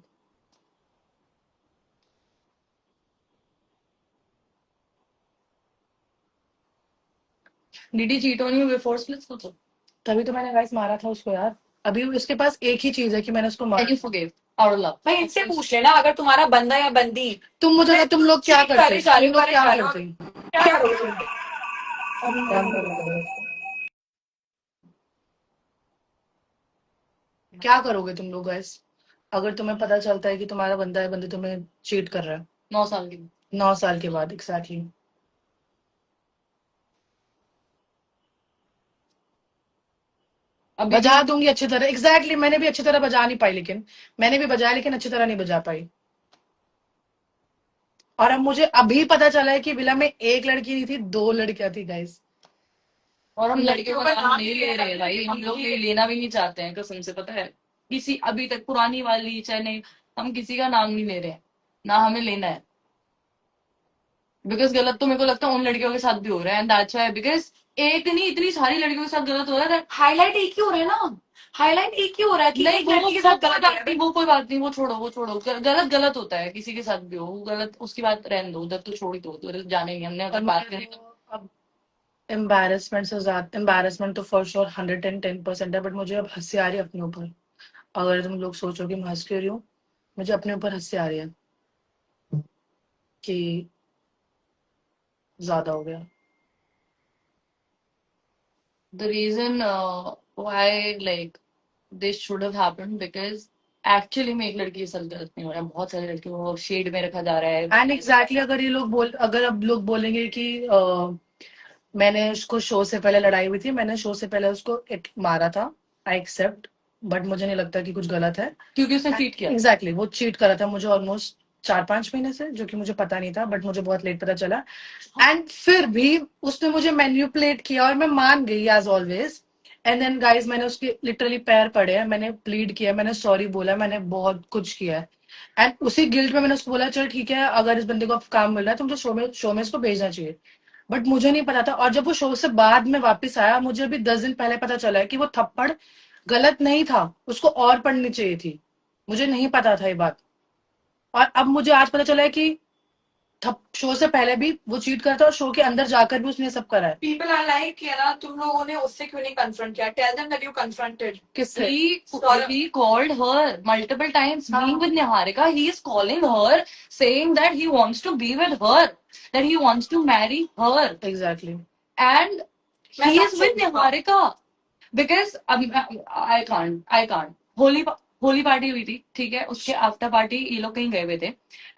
Did he cheat on you before splits also? तभी तो मैंने गाइस मारा था उसको यार। अभी इसके पास एक ही चीज है कि मैंने उसको And मारा। you forgave out of love. भाई इनसे पूछ लेना अगर तुम्हारा बंदा या बंदी तुम लोग क्या cheat करते? जा रही तुम लोग क्या हो, करते? क्या करोगे तुम? क्या करोगे तुम लोग गाइस अगर तुम्हें पता चलता है कि तुम्हारा बंदा है बंदी तुम्हें चीट कर रहा है 9 साल की 9 साल के बाद? एग्जैक्टली। अभी बजा दूंगी अच्छी तरह। एग्जैक्टली मैंने भी अच्छी तरह बजा नहीं पाई, लेकिन मैंने भी बजाया लेकिन अच्छी तरह नहीं बजा पाई। और अब मुझे अभी पता चला है कि विला में एक लड़की नहीं थी, 2 लड़कियां थी गाइस। और हम लड़कियों का का नाम नहीं ले रहे भाई, हम लोग ये लेना भी नहीं चाहते हैं कसम से, पता है? किसी अभी तक पुरानी वाली चाहे नहीं, हम किसी का नाम नहीं ले रहे हैं, ना हमें लेना है। बिकॉज गलत तो मेरे को लगता है उन लड़कियों के साथ भी हो रहा है, एंड दैट्स व्हाई, बिकॉज एक नहीं इतनी सारी लड़कियों के साथ गलत हो रहा है। हाईलाइट एक ही हो रहा है ना, हाईलाइट एक ही हो रहा है कि नहीं एक वो लड़की के वो साथ कोई गलत बात नहीं, वो कोई बात नहीं, वो छोड़ो वो छोड़ो, गलत गलत होता है, किसी के साथ भी हो वो गलत, उसकी बात रहने दो उधर, तो छोड़ ही दो उधर, जाने ही हमने अगर बात करी तो। अब एम्बैरेसमेंट से ज्यादा, एम्बैरेसमेंट तो फॉर श्योर 110% है, बट मुझे अब हंसी आ रही है अपने ऊपर। अगर तुम लोग सोचो कि मैं हंस क्यों रही हूँ, मुझे अपने ऊपर हंसी आ रही है कि ज्यादा हो गया। The reason why like this should have happened because actually में एक लड़की के साथ गलत नहीं हो रहा है, बहुत सारी लड़कियों को शेड में रखा जा रहा है। एंड एग्जैक्टली अगर अब लोग बोलेंगे कि मैंने उसको शो से पहले लड़ाई हुई थी, मैंने शो से पहले उसको मारा था, आई एक्सेप्ट, बट मुझे नहीं लगता कि कुछ गलत है क्योंकि उसने चीट किया। एग्जैक्टली वो चीट करा था मुझे ऑलमोस्ट 4-5 महीने से, जो कि मुझे पता नहीं था, बट मुझे बहुत लेट पता चला। एंड फिर भी उसने मुझे मैन्युपुलेट किया और मैं मान गई as always. And then guys मैंने उसके लिटरली पैर पड़े हैं, मैंने प्लीड किया, मैंने सॉरी बोला, मैंने बहुत कुछ किया है। एंड उसी गिल्ट में मैंने उसको बोला चल ठीक है, अगर इस बंदे को अब काम मिल रहा है तो मुझे शो में इसको भेजना चाहिए। बट मुझे नहीं पता था, और जब वो शो से बाद में वापस आया, मुझे अभी 10 दिन पहले पता चला है कि वो थप्पड़ गलत नहीं था, उसको और पढ़नी चाहिए थी। मुझे नहीं पता था ये बात, और अब मुझे आज पता चला है कि शो से पहले भी वो चीट करता और शो के अंदर जाकर भी उसने ये सब करा है। पीपल आर लाइक है ना, तुम लोगों ने उससे क्यों नहीं कन्फ्रंट किया? Tell them that you confronted. किससे? He called her multiple times. Being with Niharika, he is calling her, saying that he wants to be with her, that he wants to marry her, exactly and मैं he सब is with छोड़ दूंगा। Niharika. Because I can't Holi party हुई थी, ठीक है, उसके after party ये लोग कहीं गए हुए थे,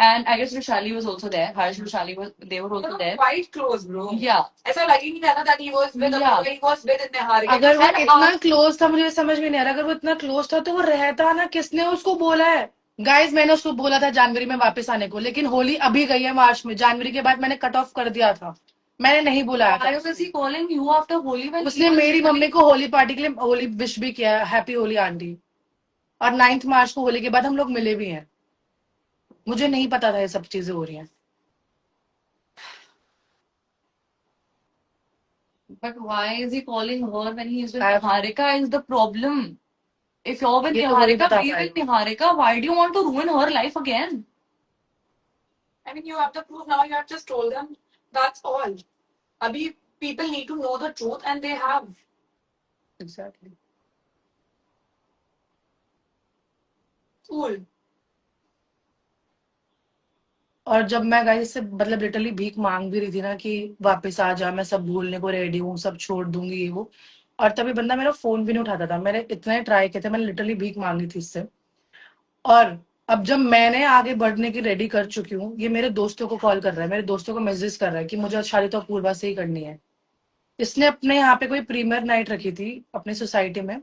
and I guess Rushali was also there, Harsh Rushali they were also there. Quite close bro. या ऐसा लग ही नहीं रहा था that he was with Yeah. He was with Niharika. अगर वो And, इतना क्लोज था, मुझे समझ में नहीं आ रहा, अगर वो इतना क्लोज था तो वो रहता ना, किसने उसको बोला है? गाइज मैंने उसको बोला था जनवरी में वापस आने को, लेकिन होली अभी गई है मार्च में, जनवरी के बाद मैंने कट ऑफ कर दिया था, मैंने नहीं बुलाया Why था। was he calling you after Holi when उसने मेरी मम्मी को होली पार्टी के लिए होली विश भी किया, हैप्पी होली आंटी, और 9 मार्च को होली के बाद हम लोग मिले भी हैं। मुझे नहीं पता था ये सब चीजें हो रही हैं। But why is he calling her when he is with Niharika is the problem. If you're with ये तो वो नहीं Niharika, बता be with पाएगा। Niharika. Why do you want to ruin her life again? I mean, you have the proof now. You have just told them. That's all. Abhi, people need to know the truth, and they have. Exactly. Cool. और जब मैं guys से मतलब literally भीख मांग भी रही थी ना कि वापस आ जा, मैं सब भूलने को रेडी हूँ, सब छोड़ दूंगी ये वो, और तभी बंदा मेरा फोन भी नहीं उठाता था। मैंने इतने ट्राई किए थे, मैंने लिटरली भीख मांगी थी इससे। और अब जब मैंने आगे बढ़ने की रेडी कर चुकी हूँ, ये मेरे दोस्तों को कॉल कर रहा है, मेरे दोस्तों को मैसेज कर रहा है कि मुझे शादी तो अपूर्वा से ही करनी है। इसने अपने यहाँ पे कोई प्रीमियर नाइट रखी थी अपनी सोसाइटी में,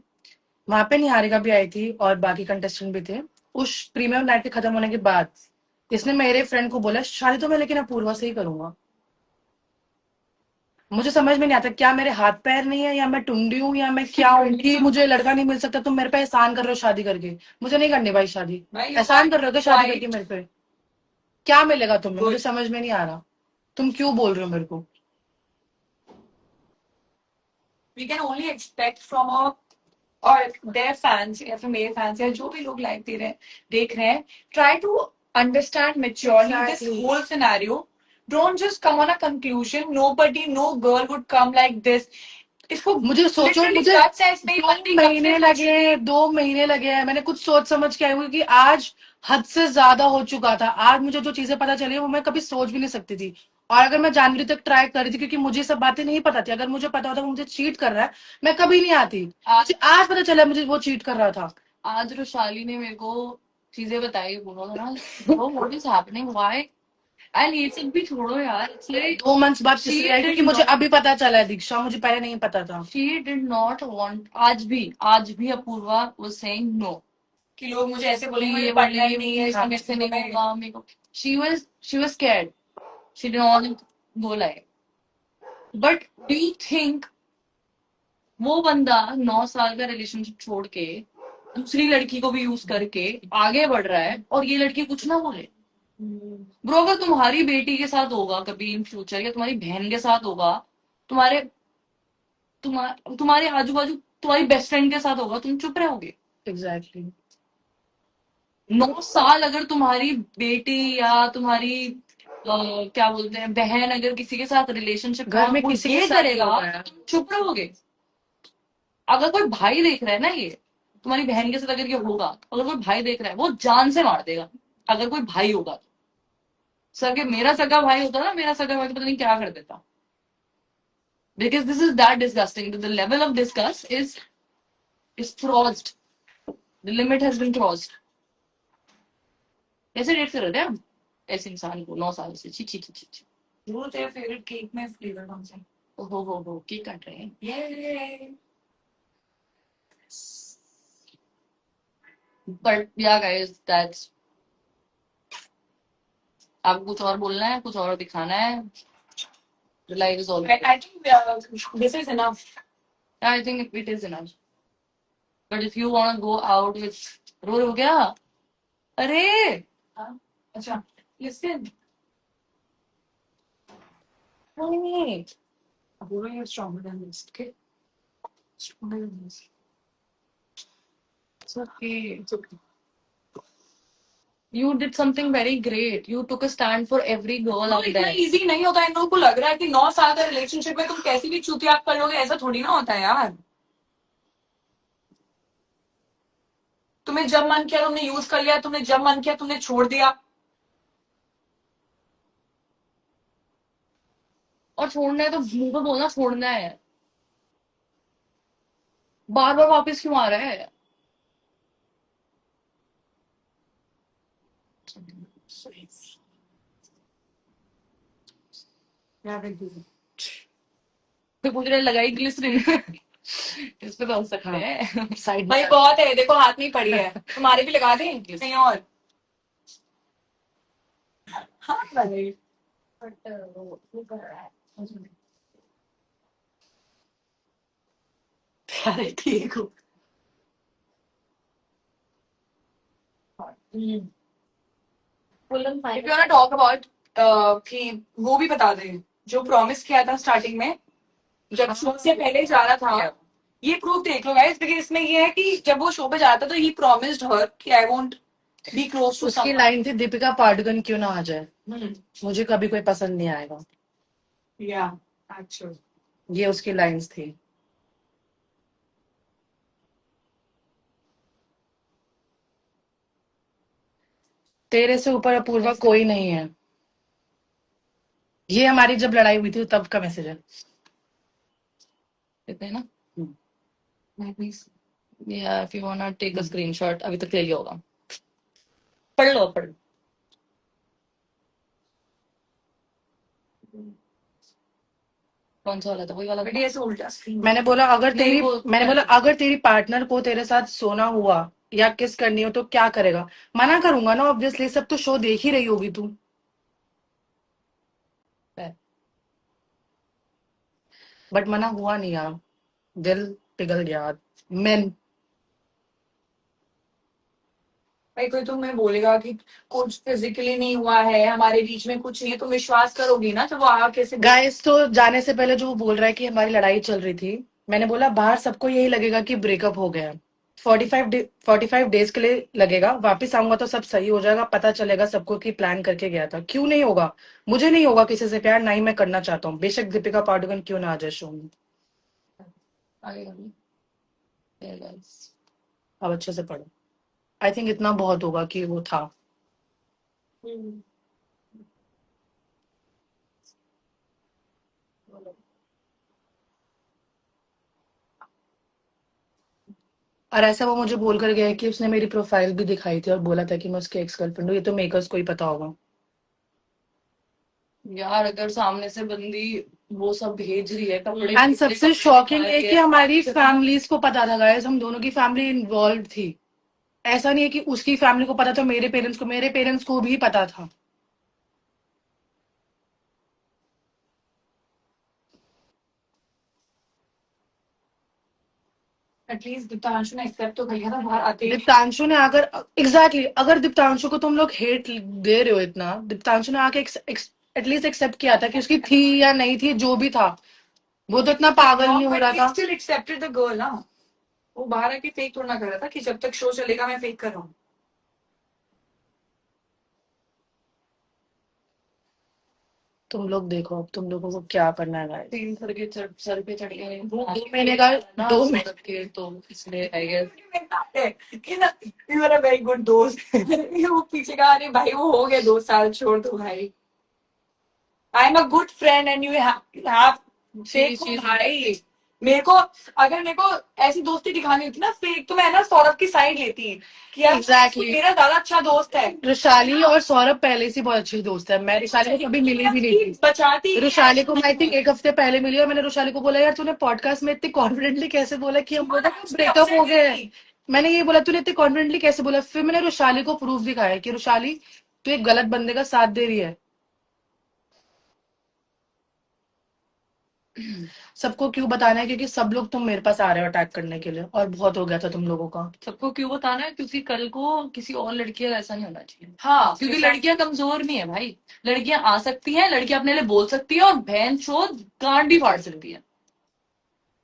वहां पे निहारिका भी आई थी और बाकी कंटेस्टेंट भी थे। उस प्रीमियम नाइट के खत्म होने के बाद इसने मेरे फ्रेंड को बोला शादी तो मैं लेकिन अपूर्वा से ही करूंगा। मुझे समझ में नहीं आता, क्या मेरे हाथ पैर नहीं है, या मैं टुंडी हूँ, या मैं क्या हूँ कि मुझे लड़का नहीं मिल सकता। तुम मेरे पे एहसान कर रहे हो शादी करके, मुझे नहीं करनी भाई शादी। भाई, एहसान कर रहे हो क्या शादी करके quite- मेरे पे? क्या मिलेगा तुम्हें, मुझे समझ में नहीं आ रहा। तुम क्यों बोल रहे हो मेरे को? we can only expect from our or their fans या फिर मेरे fans या जो भी लोग लाइव देख रहे हैं, try to understand maturely this Exactly. whole scenario. Don't just come on a conclusion. Nobody, no girl would come like this. इसको मुझे सोचो, literally मुझे guts है इसमें, ये बंदी कब से 2 महीने लगे हैं, मैंने कुछ सोच समझ के आई हूँ कि आज हद से ज्यादा हो चुका था। आज मुझे जो चीजें पता चली वो मैं कभी सोच भी नहीं सकती थी। और अगर मैं जनवरी तक ट्राई कर रही थी, क्योंकि मुझे सब बातें नहीं पता थी। अगर मुझे पता होता वो मुझे चीट कर रहा है, मैं कभी नहीं आती। मुझे आज पता चला मुझे वो चीट कर रहा था। आज रुशाली ने मेरे को चीजें बताई, बोला ना what is happening, why, and ये सब भी छोड़ो यार, इट्स लाइक 2 मंथ्स बाद She किसी आई, क्योंकि did मुझे not- अभी पता चला है दीक्षा, मुझे पहले नहीं पता था। she did not want, आज भी अपूर्वा was saying no, कि लोग मुझे ऐसे कि बोलेंगे, ये मुझे पढ़ना ही बोलेंगे नहीं है, मेरे से नहीं होगा मेरे को। she was scared, she did not बोला है। बट डू यू थिंक वो बंदा 9 साल का रिलेशनशिप छोड़ के दूसरी लड़की को भी यूज करके आगे बढ़ रहा है और ये लड़की कुछ ना बोले? ब्रो, अगर तुम्हारी बेटी के साथ होगा कभी इन फ्यूचर, या तुम्हारी बहन के साथ होगा, तुम्हारे तुम्हारे आजू बाजू तुम्हारी बेस्ट फ्रेंड के साथ होगा, तुम चुप रहोगे? एग्जैक्टली। 9 साल अगर तुम्हारी बेटी या तुम्हारी क्या बोलते हैं बहन अगर किसी के साथ रिलेशनशिप घर में किसी के ये साथ करेगा, होगा यार। तुम चुप रहोगे? अगर कोई भाई देख रहा है ना, ये तुम्हारी बहन के साथ अगर ये होगा, अगर कोई भाई देख रहा है, वो जान से मार देगा। अगर कोई भाई होगा तो सगे, मेरा सगा भाई होता ना, मेरा सगा भाई तो पता नहीं क्या कर देता। Because this is that disgusting, the level of disgust is crossed, the limit has been crossed. ऐसे रेट कर रहे थे हम ऐसे इंसान को 9 साल से? ची ची ची ची ची। वो तेरे फेवरेट केक में फ्लेवर कौन सा है? हो की काट रहे हैं। ये बट या गाइस, दैट्स, आपको कुछ और बोलना है, कुछ और दिखाना है? The life is all. I think this is enough. I think it is enough. But if you want to go out with, role हो गया? अरे अच्छा, listen. नहीं, Apurva, you're stronger than this, okay? Stronger than this. it's okay. It's okay. You did something very great. You took a stand for every girl out इतना there. Easy नहीं होता। इन लोगों को लग रहा है कि 9 साल का रिलेशनशिप में तुम कैसी भी चूतिया कर लोगे, ऐसा थोड़ी ना होता है यार। तुम्हें जब मन किया तुमने यूज कर लिया, तुमने जब मन किया तुमने छोड़ दिया। और छोड़ना है तो मुंह पे बोलना छोड़ना है, बार बार वापस क्यों आ रहा है? फिर मुझे लगाई ग्लिसरीन इस पे तो हो सकते हैं। साइड भाई बहुत है, देखो हाथ में पड़ी है, तुम्हारे भी लगा दें कहीं और। हाँ भाई, अरे ठीक हो। If you wanna talk about कि वो भी बता दें जो प्रॉमिस किया था स्टार्टिंग में, जब शो से पहले जा रहा था। ये प्रूफ देख लो गाइस, बिकॉज़ इसमें ये है कि जब वो शो पे जाता तो ही प्रॉमिस्ड हर कि I won't be close to उसकी लाइन थी दीपिका पाडुकोन क्यों ना आ जाए, मुझे कभी कोई पसंद नहीं आएगा। या एक्चुअली ये उसकी लाइंस थी। तेरे से ऊपर अपूर्वा कोई नहीं है। ये हमारी जब लड़ाई हुई थी तब का मैसेज है। इतने ना प्लीज, या if you want take a screenshot, अभी तक ले लिया होगा, पढ़ लो पढ़ लो। कौन सा वाला था, वही वाला था? बेटी ऐसे उल्टा स्क्रीन मैंने बोला अगर नहीं, तेरी वो- मैंने बोला अगर तेरी पार्टनर को तेरे साथ सोना हुआ या किस करनी हो तो क्या करेगा? मना करूंगा ना ऑब्वियसली, सब तो शो देख ही रही होगी तू। बट मना हुआ नहीं यार, दिल पिघल गया। मेन भाई कोई तुम्हें बोलेगा कि कुछ फिजिकली नहीं हुआ है, हमारे बीच में कुछ नहीं है, तुम विश्वास करोगी ना? तो वो आ कैसे गाइस, तो जाने से पहले जो वो बोल रहा है कि हमारी लड़ाई चल रही थी, मैंने बोला बाहर सबको यही लगेगा कि ब्रेकअप हो गया। 45 डेज के लिए लगेगा, वापस आऊंगा तो सब सही हो जाएगा, पता चलेगा सबको कि प्लान करके गया था। क्यों नहीं होगा? मुझे नहीं होगा किसी से प्यार, ना ही मैं करना चाहता हूँ, बेशक दीपिका पादुकोण क्यों ना आ जाए शो में। आगे कर लो। Yeah, guys. अब अच्छे से पढ़ो। आई थिंक इतना बहुत होगा कि वो था। और ऐसा वो मुझे बोल कर गया है कि उसने मेरी प्रोफाइल भी दिखाई थी और बोला था कि मैं उसकी एक्स गर्लफ्रेंड हूँ। ये तो मेकर्स को ही पता होगा। यार अगर सामने से बंदी वो सब भेज रही है कपड़े, एंड सबसे शॉकिंग है कि हमारी फैमिली फैमिलीज को पता था गाइस, हम दोनों की फैमिली इन्वॉल्व थी। ऐसा नहीं है कि उसकी फैमिली को पता था, मेरे पेरेंट्स को भी पता था। एटलीस्ट दीप्तांशु ने एक्सेप्ट तो कर लिया था बाहर आते ही। दीप्तांशु ने अगर एग्जैक्टली अगर दीप्तांशु को तुम लोग हेट दे रहे हो इतना, दीप्तांशु ने आके एटलीस्ट एक्सेप्ट किया था कि उसकी थी या नहीं थी, जो भी था। वो तो इतना पागल नहीं हो रहा था। स्टिल एक्सेप्टेड द गर्ल ना। वो बाहर आके फेक थोड़ा ना कर रहा था कि जब तक शो चलेगा मैं फेक कर रहा हूँ। तुम लोग देखो अब तुम लोगों को क्या करना है गाइस। 3 सर पे चढ़ गए वो 2 महीने का ना 2 सौरभ के, तो इसलिए आई गेस कि ना you are a very good दोस्त। वो पीछे कहा अरे भाई वो हो गया 2 साल, छोड़ दो भाई। I am a good friend and you have fake भाई। मेरे को अगर मेरे को ऐसी दोस्ती दिखानी होती ना फेक, तो मैं ना सौरभ की साइड लेती कि यार Exactly. मेरा ज्यादा अच्छा दोस्त है। रुशाली और सौरभ पहले से बहुत अच्छे दोस्त है। मैं रुशाली को कभी मिली भी नहीं थी। बचाती रुशाली को मैं आई थिंक 1 हफ्ते पहले मिली और मैंने रुशाली को बोला यार तूने पॉडकास्ट में इतने कॉन्फिडेंटली कैसे बोला कि हम ब्रेकअप हो गए है। मैंने ये बोला तूने इतने कॉन्फिडेंटली कैसे बोला। फिर मैंने रुशाली को प्रूफ दिखाया कि रुशाली तू एक गलत बंदे का साथ दे रही है। सबको क्यों बताना है? क्योंकि सब लोग तुम मेरे पास आ रहे हो अटैक करने के लिए, और बहुत हो गया था तुम लोगों का। सबको क्यों बताना है? क्योंकि कल को किसी और लड़की का ऐसा नहीं होना चाहिए। हाँ क्योंकि लड़कियां कमजोर नहीं है भाई, लड़कियां आ सकती हैं, लड़कियां अपने लिए बोल सकती है और बहन चोद गांड भी फाड़ सकती है।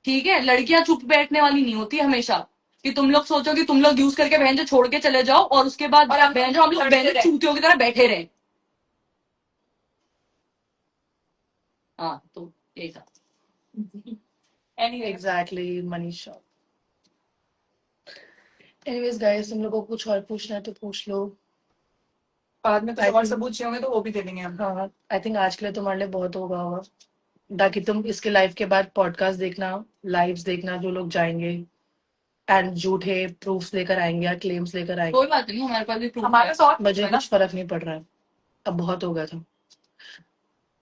ठीक है, लड़कियां चुप बैठने वाली नहीं होती हमेशा, कि तुम लोग सोचो कि तुम लोग यूज करके बहन जो छोड़ के चले जाओ और उसके बाद बहन जो हम लोग बहन चूतियों की तरह बैठे रहे। हाँ तो यही था। Anyway exactly Manisha. Anyways guys, तुम लोगों को कुछ और पूछना है तो पूछ लो। बाद में कुछ I और think- सबूत चाहिए होंगे तो वो भी दे देंगे हम। हाँ, आई थिंक आज के लिए तुम्हारे लिए बहुत होगा ताकि तुम इसके लाइव के बाद पॉडकास्ट देखना, लाइव्स देखना जो लोग जाएंगे एंड झूठे प्रूफ्स लेकर आएंगे या क्लेम्स लेकर आएंगे। कोई बात नहीं, हमारे पास भी proof हमारे है। साथ मुझे कुछ फर्क नहीं पड़ रहा है, अब बहुत हो गया था।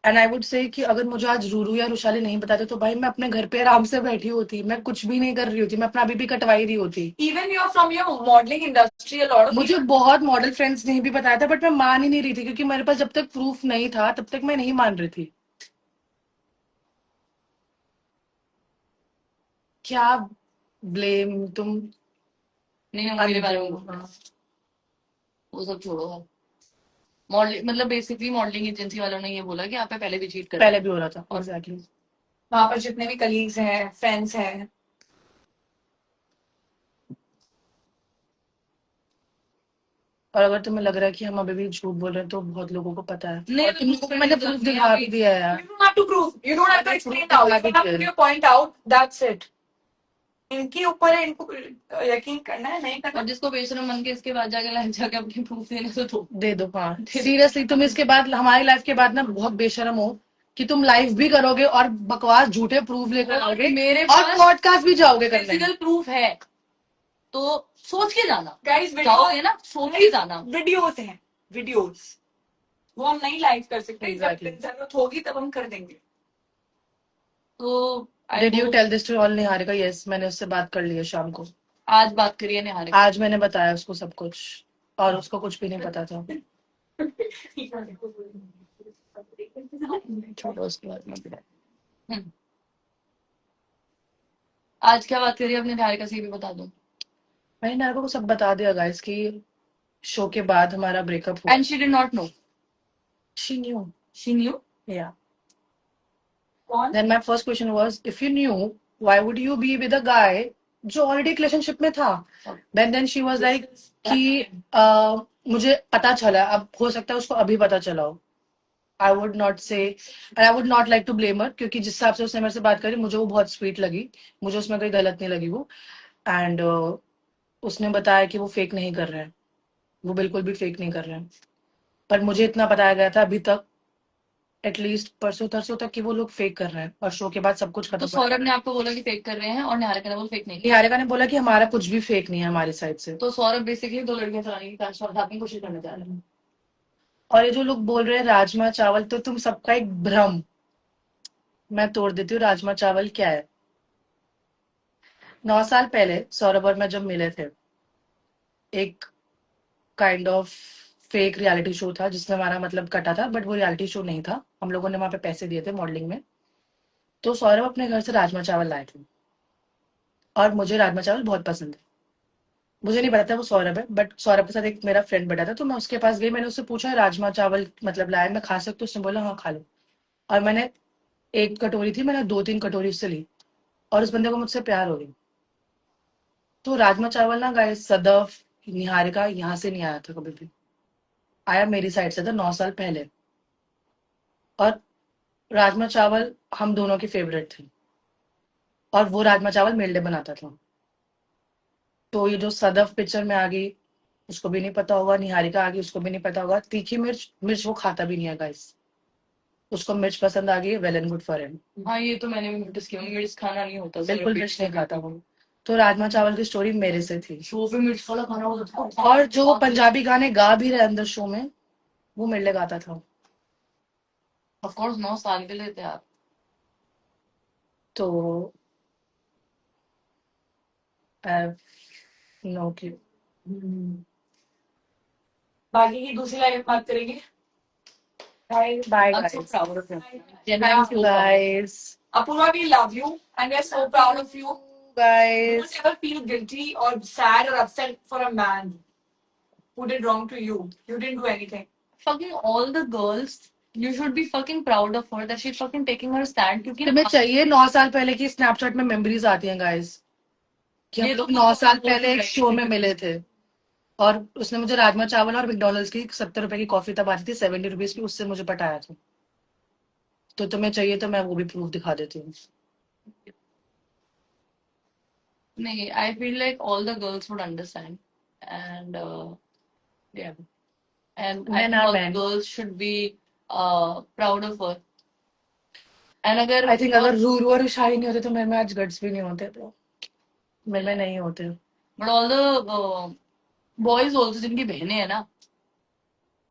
एंड आई वुड से कि अगर मुझे आज रूरू या रुशाली नहीं बताते तो भाई मैं अपने घर पे आराम से बैठी होती, मैं कुछ भी नहीं कर रही होती, मैं अपना अभी भी कटवाई रही होती। Even you are from your modelling industry, a lot of मुझे बहुत मॉडल फ्रेंड्स ने भी बताया था बट मैं मान ही नहीं रही थी, क्योंकि मेरे पास जब तक प्रूफ नहीं था तब तक मैं नहीं मान रही थी। क्या ब्लेम तुम नहीं हम मेरे बारे में बोल रहे हैं। वो सब छोड़ो। मॉडलिंग मतलब बेसिकली मॉडलिंग एजेंसी वालों ने ये बोला कि आप पे पहले भी चीट कर पहले भी हो रहा था। एग्जैक्टली। वहां पर जितने भी कलीग्स हैं, फ्रेंड्स हैं, और अगर तुम्हें लग रहा है कि हम अभी भी झूठ बोल रहे हैं तो बहुत लोगों को पता है। नहीं, और तुम लोगों को मैंने प्रूफ दिखा भी दिया है यार। you don't have to prove, you don't have to explain now, you don't have to give a point out, that's it. इनके ऊपर है, इनको यकीन करना है नहीं करना। और जिसको बेशरम बन के इसके बाद जाके लाइव जाके अपनी प्रूफ देने तो दो। दे दो। हाँ सीरियसली तुम इसके बाद हमारी लाइफ के बाद ना बहुत बेशरम हो कि तुम लाइव भी करोगे और बकवास झूठे प्रूफ लेकर आओगे मेरे और पास पॉडकास्ट भी जाओगे करने। फिजिकल प्रूफ है, तो सोच के जाना गाइस जाओगे ना, सोच के जाना। वीडियोस हैं, वीडियोस वो हम नहीं लाइव कर सकते। Exactly. जब जरूरत होगी तब हम कर देंगे। तो I did you hope- tell this to all Niharika? Yes, मैंने उससे बात कर ली है शाम को। आज बात करिए निहारिका। आज मैंने बताया उसको सब कुछ और उसको कुछ भी नहीं पता था। छोड़ो उसके बारे में। हम्म। आज क्या बात करिए अपने निहारिका से, ये भी बता दूं। मैंने निहारिका को सब बता दिया गाइस कि शो के बाद हमारा ब्रेकअप हुआ। And she did not know. She knew. She knew. या कौन? Then my first question was, if you knew why would you be with a guy जो ऑलरेडी रिलेशनशिप में था? देन शी वाज लाइक कि मुझे पता चला, अब हो सकता है उसको अभी पता चला हो। आई would not say, I would not like to blame her, क्योंकि जिस हिसाब से उसने मेरे से बात करी मुझे वो बहुत स्वीट लगी, मुझे उसमें कोई गलत नहीं लगी वो। एंड उसने बताया कि वो फेक नहीं कर रहे हैं, वो बिल्कुल भी फेक नहीं कर रहे हैं। पर मुझे इतना बताया गया था अभी तक, एटलीस्ट परसों तरसों तक, कि वो लोग फेक कर रहे हैं और शो के बाद सब कुछ तो खत्म। सौरभ ने आपको बोला कि फेक कर रहे हैं और निहारिका ने बोला फेक नहीं। निहारिका ने बोला कि हमारा कुछ भी फेक नहीं है हमारी साइड से। तो सौरभ बेसिकली दो लड़कियां चलाने की की कोशिश करना चाह रहे हैं। और ये जो लोग बोल रहे हैं राजमा चावल, तो तुम सबका एक भ्रम मैं तोड़ देती हूँ। राजमा चावल क्या है? 9 साल पहले सौरभ और मैं जब मिले थे, एक kind of fake reality show था जिसमें हमारा मतलब कटा था, बट वो रियलिटी शो नहीं था, हम लोगों ने वहां पे पैसे दिए थे मॉडलिंग में। तो सौरभ अपने घर से राजमा चावल लाए थे और मुझे राजमा चावल बहुत पसंद है। मुझे नहीं पता था वो सौरभ है, बट सौरभ के साथ एक मेरा फ्रेंड बैठा था, तो मैं उसके पास गई, मैंने उससे पूछा राजमा चावल मतलब लाया, मैं खा सकती हूँ? उसने बोला हाँ खा लो। और मैंने एक कटोरी थी, मैंने 2-3 कटोरी उससे ली और उस बंदे को मुझसे प्यार हो गई। तो राजमा चावल ना गाइस, सदफ निहारिका यहाँ से नहीं आया था कभी भी, आया मेरी साइड से था 9 साल पहले। और राजमा चावल हम दोनों के फेवरेट थे और वो राजमा चावल मेरे लिए बनाता था। तो ये जो सदफ पिक्चर में आ गई, उसको भी नहीं पता होगा, निहारिका आ गई, उसको भी नहीं पता होगा। तीखी मिर्च मिर्च वो खाता भी नहीं है गाइस, उसको मिर्च पसंद आ गई, well and good for him. हाँ ये तो मैंने भी नोटिस किया, मिर्च खाना नहीं होता, बिल्कुल मिर्च नहीं खाता वो। तो राजमा चावल की स्टोरी मेरे से थी। शो पे मिर्च वाला खाना होता था। और जो वो पंजाबी गाने गा भी रहे अंदर शो में, वो मेरे लिए गाता था। ऑफ कोर्स 9 साल के लिए थे आप। तो नो की बाकी की दूसरी लाइव बात करेंगे। Bye I'm so guys. proud of him. Thank Genuinely so proud. Guys Apurva, we love you and we are so proud of you. Guys Don't ever feel guilty or sad or upset for a man who did wrong to you. You didn't do anything. Fucking all the girls, you should be fucking proud of her that she's fucking taking her stand, क्योंकि तुम्हें चाहिए 9 साल पहले की Snapchat में memories आती हैं guys, कि हम ये लोग तो 9 साल बहुत पहले एक right शो है। में मिले थे और उसने मुझे राजमा चावल और मैकडोनल्ड्स की 70 रुपए की कॉफी तब आती थी 70 रुपीज की, उससे मुझे पटाया था। तो तुम्हें चाहिए तो मैं वो भी प्रूफ दिखा देती हूँ। नहीं, I feel like all the girls would understand, and yeah, and I Men think are all the men. girls should be proud of her. And अगर आई थिंक अगर रूर और शाही नहीं होते तो मेरे में आज गट्स भी नहीं होते, तो मेरे में नहीं होते। but all the boys also जिनकी बहनें हैं ना,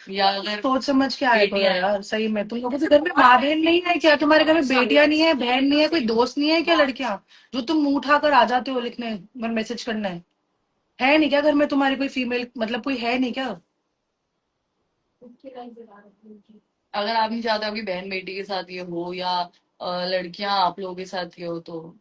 या अगर सोच समझ के आए करो बेटियां हैं। यार, सही में तुम लोगों के घर में माँ बहन नहीं है क्या? तुम्हारे घर में बेटियां नहीं है, बहन नहीं है, कोई दोस्त नहीं है क्या लड़कियां, जो तुम मुंह उठाकर आ जाते हो लिखने और मैसेज करने? है नहीं क्या घर में तुम्हारी कोई फीमेल, मतलब कोई है नहीं क्या? अगर आप नहीं चाहते आपकी बहन बेटी के साथ ये हो, या लड़कियां आप लोगों के साथ ये हो, तो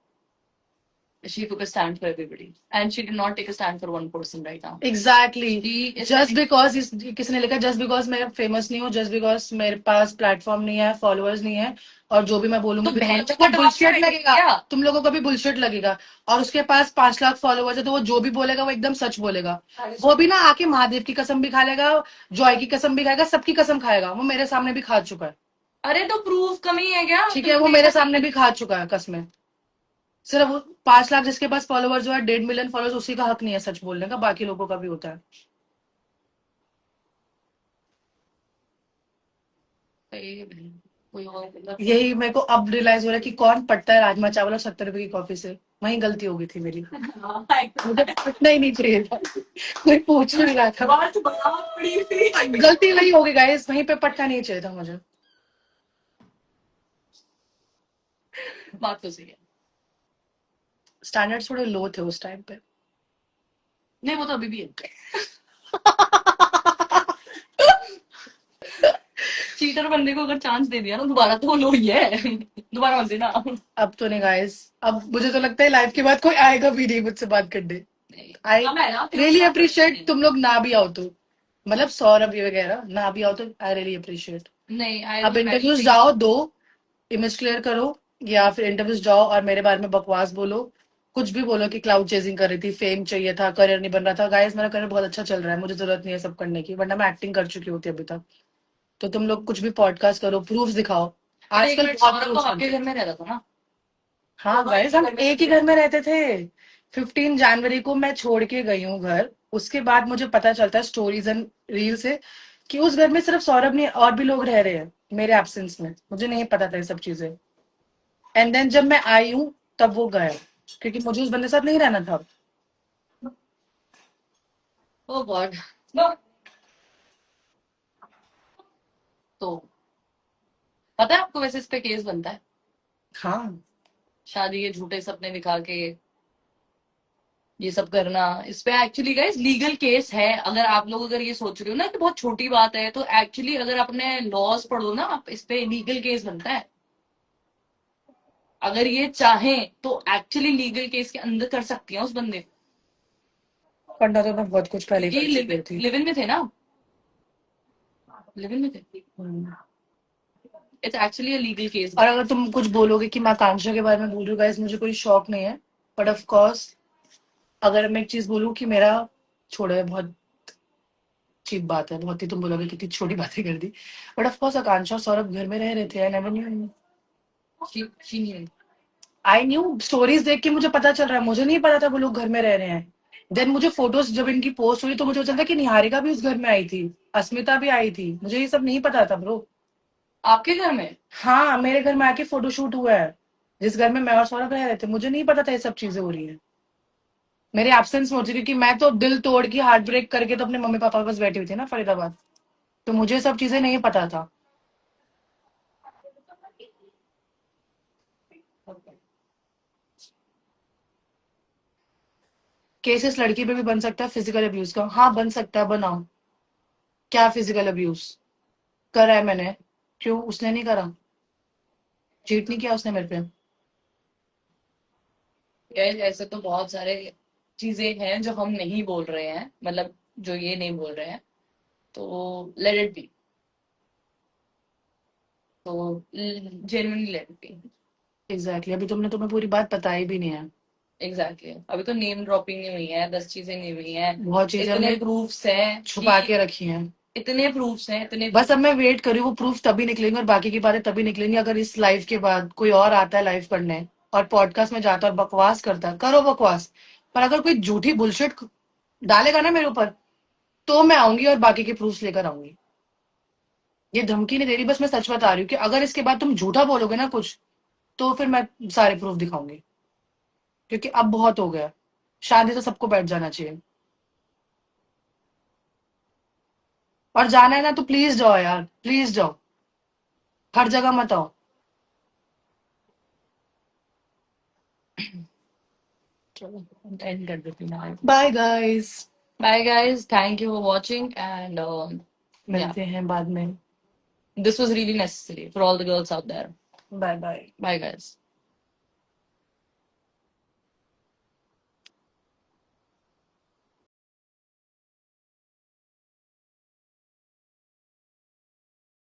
she took a stand for everybody and she did not take a stand for one person right now. Exactly She is just because किसी ने लिखा जस्ट बिकॉज मैं फेमस नहीं हूँ, जस्ट बिकॉज मेरे पास प्लेटफॉर्म नहीं है, फॉलोअर्स नहीं है, और जो भी मैं बोलूंगी तो बहन तुम को लोगों को बुलशिट डांट लगेगा, क्या? तुम लोगों को भी बुलशिट लगेगा। और उसके पास 5 लाख फॉलोअर्स है, तो वो जो भी बोलेगा वो एकदम सच बोलेगा। वो भी ना आके महादेव की कसम भी खा लेगा, जॉय की कसम भी खाएगा, सबकी कसम खाएगा। वो मेरे सामने भी खा चुका है। अरे तो प्रूफ कमी है क्या? ठीक है, वो मेरे सामने भी खा चुका है कसमें। सिर्फ वो 5 लाख जिसके पास फॉलोअर्स जो है, 1.5 मिलियन फॉलोअर्स, उसी का हक नहीं है सच बोलने का, बाकी लोगों का भी होता है। सही है बहन। कोई और मतलब यही मेरे को अब रियलाइज हो रहा है कि कौन पटता है राजमा चावल और 70 रुपए की कॉफी से। वही गलती हो गई थी मेरी, मुझे पटना ही नहीं चाहिए था। कोई पूछ नहीं रहा था, गलती वही हो गई गाइस, वहीं पे पटना नहीं चाहिए था मुझे। बात तो सही है। स्टैंडर्ड्स थोड़े लो थे उस टाइम पे। नहीं वो तो अभी भी है। चीटर बनने को अगर चांस दे दिया ना दोबारा तो वो लो ही है। दोबारा मत देना। अब तो नहीं गाइस, अब मुझे तो लगता है लाइफ के बाद कोई आएगा भी नहीं मुझसे बात करने। आई हम है ना, रियली अप्रिशिएट तुम लोग ना भी आओ तो, मतलब सौरभ ये वगैरह ना भी आओ तो आई रियली अप्रिशिएट। नहीं आई अब इंटरव्यूज जाओ, दो इमेज क्लियर करो, या फिर इंटरव्यूज जाओ और मेरे बारे में बकवास बोलो, कुछ भी बोलो कि क्लाउड चेजिंग कर रही थी, फेम चाहिए था, करियर नहीं बन रहा था। गाइस मेरा करियर बहुत अच्छा चल रहा है, मुझे जरूरत नहीं है सब करने की, वरना मैं एक्टिंग कर चुकी होती अभी तक। तो तुम लोग कुछ भी पॉडकास्ट करो, प्रूफ दिखाओ। आजकल बहुत सौरभ तो proofs आपके घर में रहता था ना? हाँ गाइस, हम एक ही घर में रहते थे। 15 जनवरी को मैं छोड़ के गई हूँ घर, उसके बाद मुझे पता चलता है स्टोरीज एंड रील से कि उस घर में सिर्फ सौरभ नहीं और भी लोग रह रहे हैं मेरे एब्सेंस में। मुझे नहीं पता था ये सब चीजें। एंड देन जब मैं आई हूँ तब वो गया, क्योंकि मुझे उस बंदे के साथ नहीं रहना था। ओ गॉड। तो पता है आपको वैसे इस पे केस बनता है, हाँ शादी के झूठे सपने दिखा के ये सब करना। इस पे एक्चुअली गाइस लीगल केस है। अगर आप लोग अगर ये सोच रहे हो ना कि बहुत छोटी बात है, तो एक्चुअली अगर अपने लॉज पढ़ो ना आप, इस पे लीगल केस बनता है। अगर ये चाहें तो एक्चुअली लीगल केस के अंदर कर सकती हैं उस बंदे को। पढ़ना तो मैं बहुत कुछ पहले ये कर चुकी थी। लिव इन में थे ना, लिव इन में थे। It's actually a legal case. और अगर तुम कुछ बोलोगे कि मैं आकांक्षा के बारे में बोल रही हूँ गाइस, मुझे कोई शौक नहीं है, बट ऑफ कोर्स अगर मैं एक चीज बोलूँ कि मेरा, छोड़ो ये बहुत चीप बात है, बहुत ही तुम बोलोगे कितनी छोटी बातें कर दी, बट ऑफ कोर्स आकांक्षा और सौरभ घर में रह रहे थे। I never knew. I knew stories देख के मुझे पता चल रहा है, मुझे नहीं पता था वो लोग घर में रह रहे हैं। देन मुझे फोटोज जब इनकी पोस्ट हुई तो मुझे पता चला कि निहारिका भी उस घर में आई थी, अस्मिता भी आई थी, मुझे ये सब नहीं पता था ब्रो। आपके घर में? हाँ मेरे घर में आके फोटोशूट हुआ है, जिस घर में मैं और सौरभ रह रहे थे। मुझे नहीं पता था ये सब चीजें हो रही है मेरे एब्सेंस में होती, क्योंकि मैं तो दिल तोड़ के हार्ट ब्रेक करके तो अपने मम्मी पापा के पास बैठी हुई थी ना फरीदाबाद, तो मुझे सब चीजें नहीं पता था। केसेस लड़की पे भी बन सकता है फिजिकल अब्यूज का, हाँ बन सकता है, बनाओ। क्या फिजिकल अब्यूज करा है मैंने? क्यों, उसने नहीं करा? चीट नहीं किया उसने मेरे पे? गाइस ऐसे तो बहुत सारे चीजें हैं जो हम नहीं बोल रहे हैं, मतलब जो ये नहीं बोल रहे हैं, तो लेट इट बी। तो genuinely let it be. Exactly, अभी तुमने तुम्हें पूरी बात बताई भी नहीं है। एग्जैक्टली अभी तो नेम ड्रॉपिंग नहीं हुई है, 10 चीजें नहीं हुई हैं। बहुत चीजें इतने हमने प्रूफ्स हैं छुपा कि के रखी हैं। इतने प्रूफ्स हैं, इतने बस अब मैं वेट करी, वो प्रूफ तभी निकलेंगे और बाकी की बातें तभी निकलेंगी अगर इस लाइव के बाद कोई और आता है लाइव करने और पॉडकास्ट में जाता है और बकवास करता है, करो बकवास, पर अगर कोई झूठी बुलशिट डालेगा ना मेरे ऊपर, तो मैं आऊंगी और बाकी के प्रूफ लेकर आऊंगी। ये धमकी नहीं दे रही, बस मैं सच बता रही हूँ कि अगर इसके बाद तुम झूठा बोलोगे ना कुछ, तो फिर मैं सारे प्रूफ दिखाऊंगी, क्योंकि अब बहुत हो गया। शादी तो सबको बैठ जाना चाहिए, और जाना है ना तो प्लीज जाओ यार, प्लीज जाओ, हर जगह मत आओ। चलो एंड कर देती हूँ। Bye guys, bye guys, thank you for watching and मिलते हैं बाद में। this was really necessary for all the girls out there. Bye bye. Bye guys.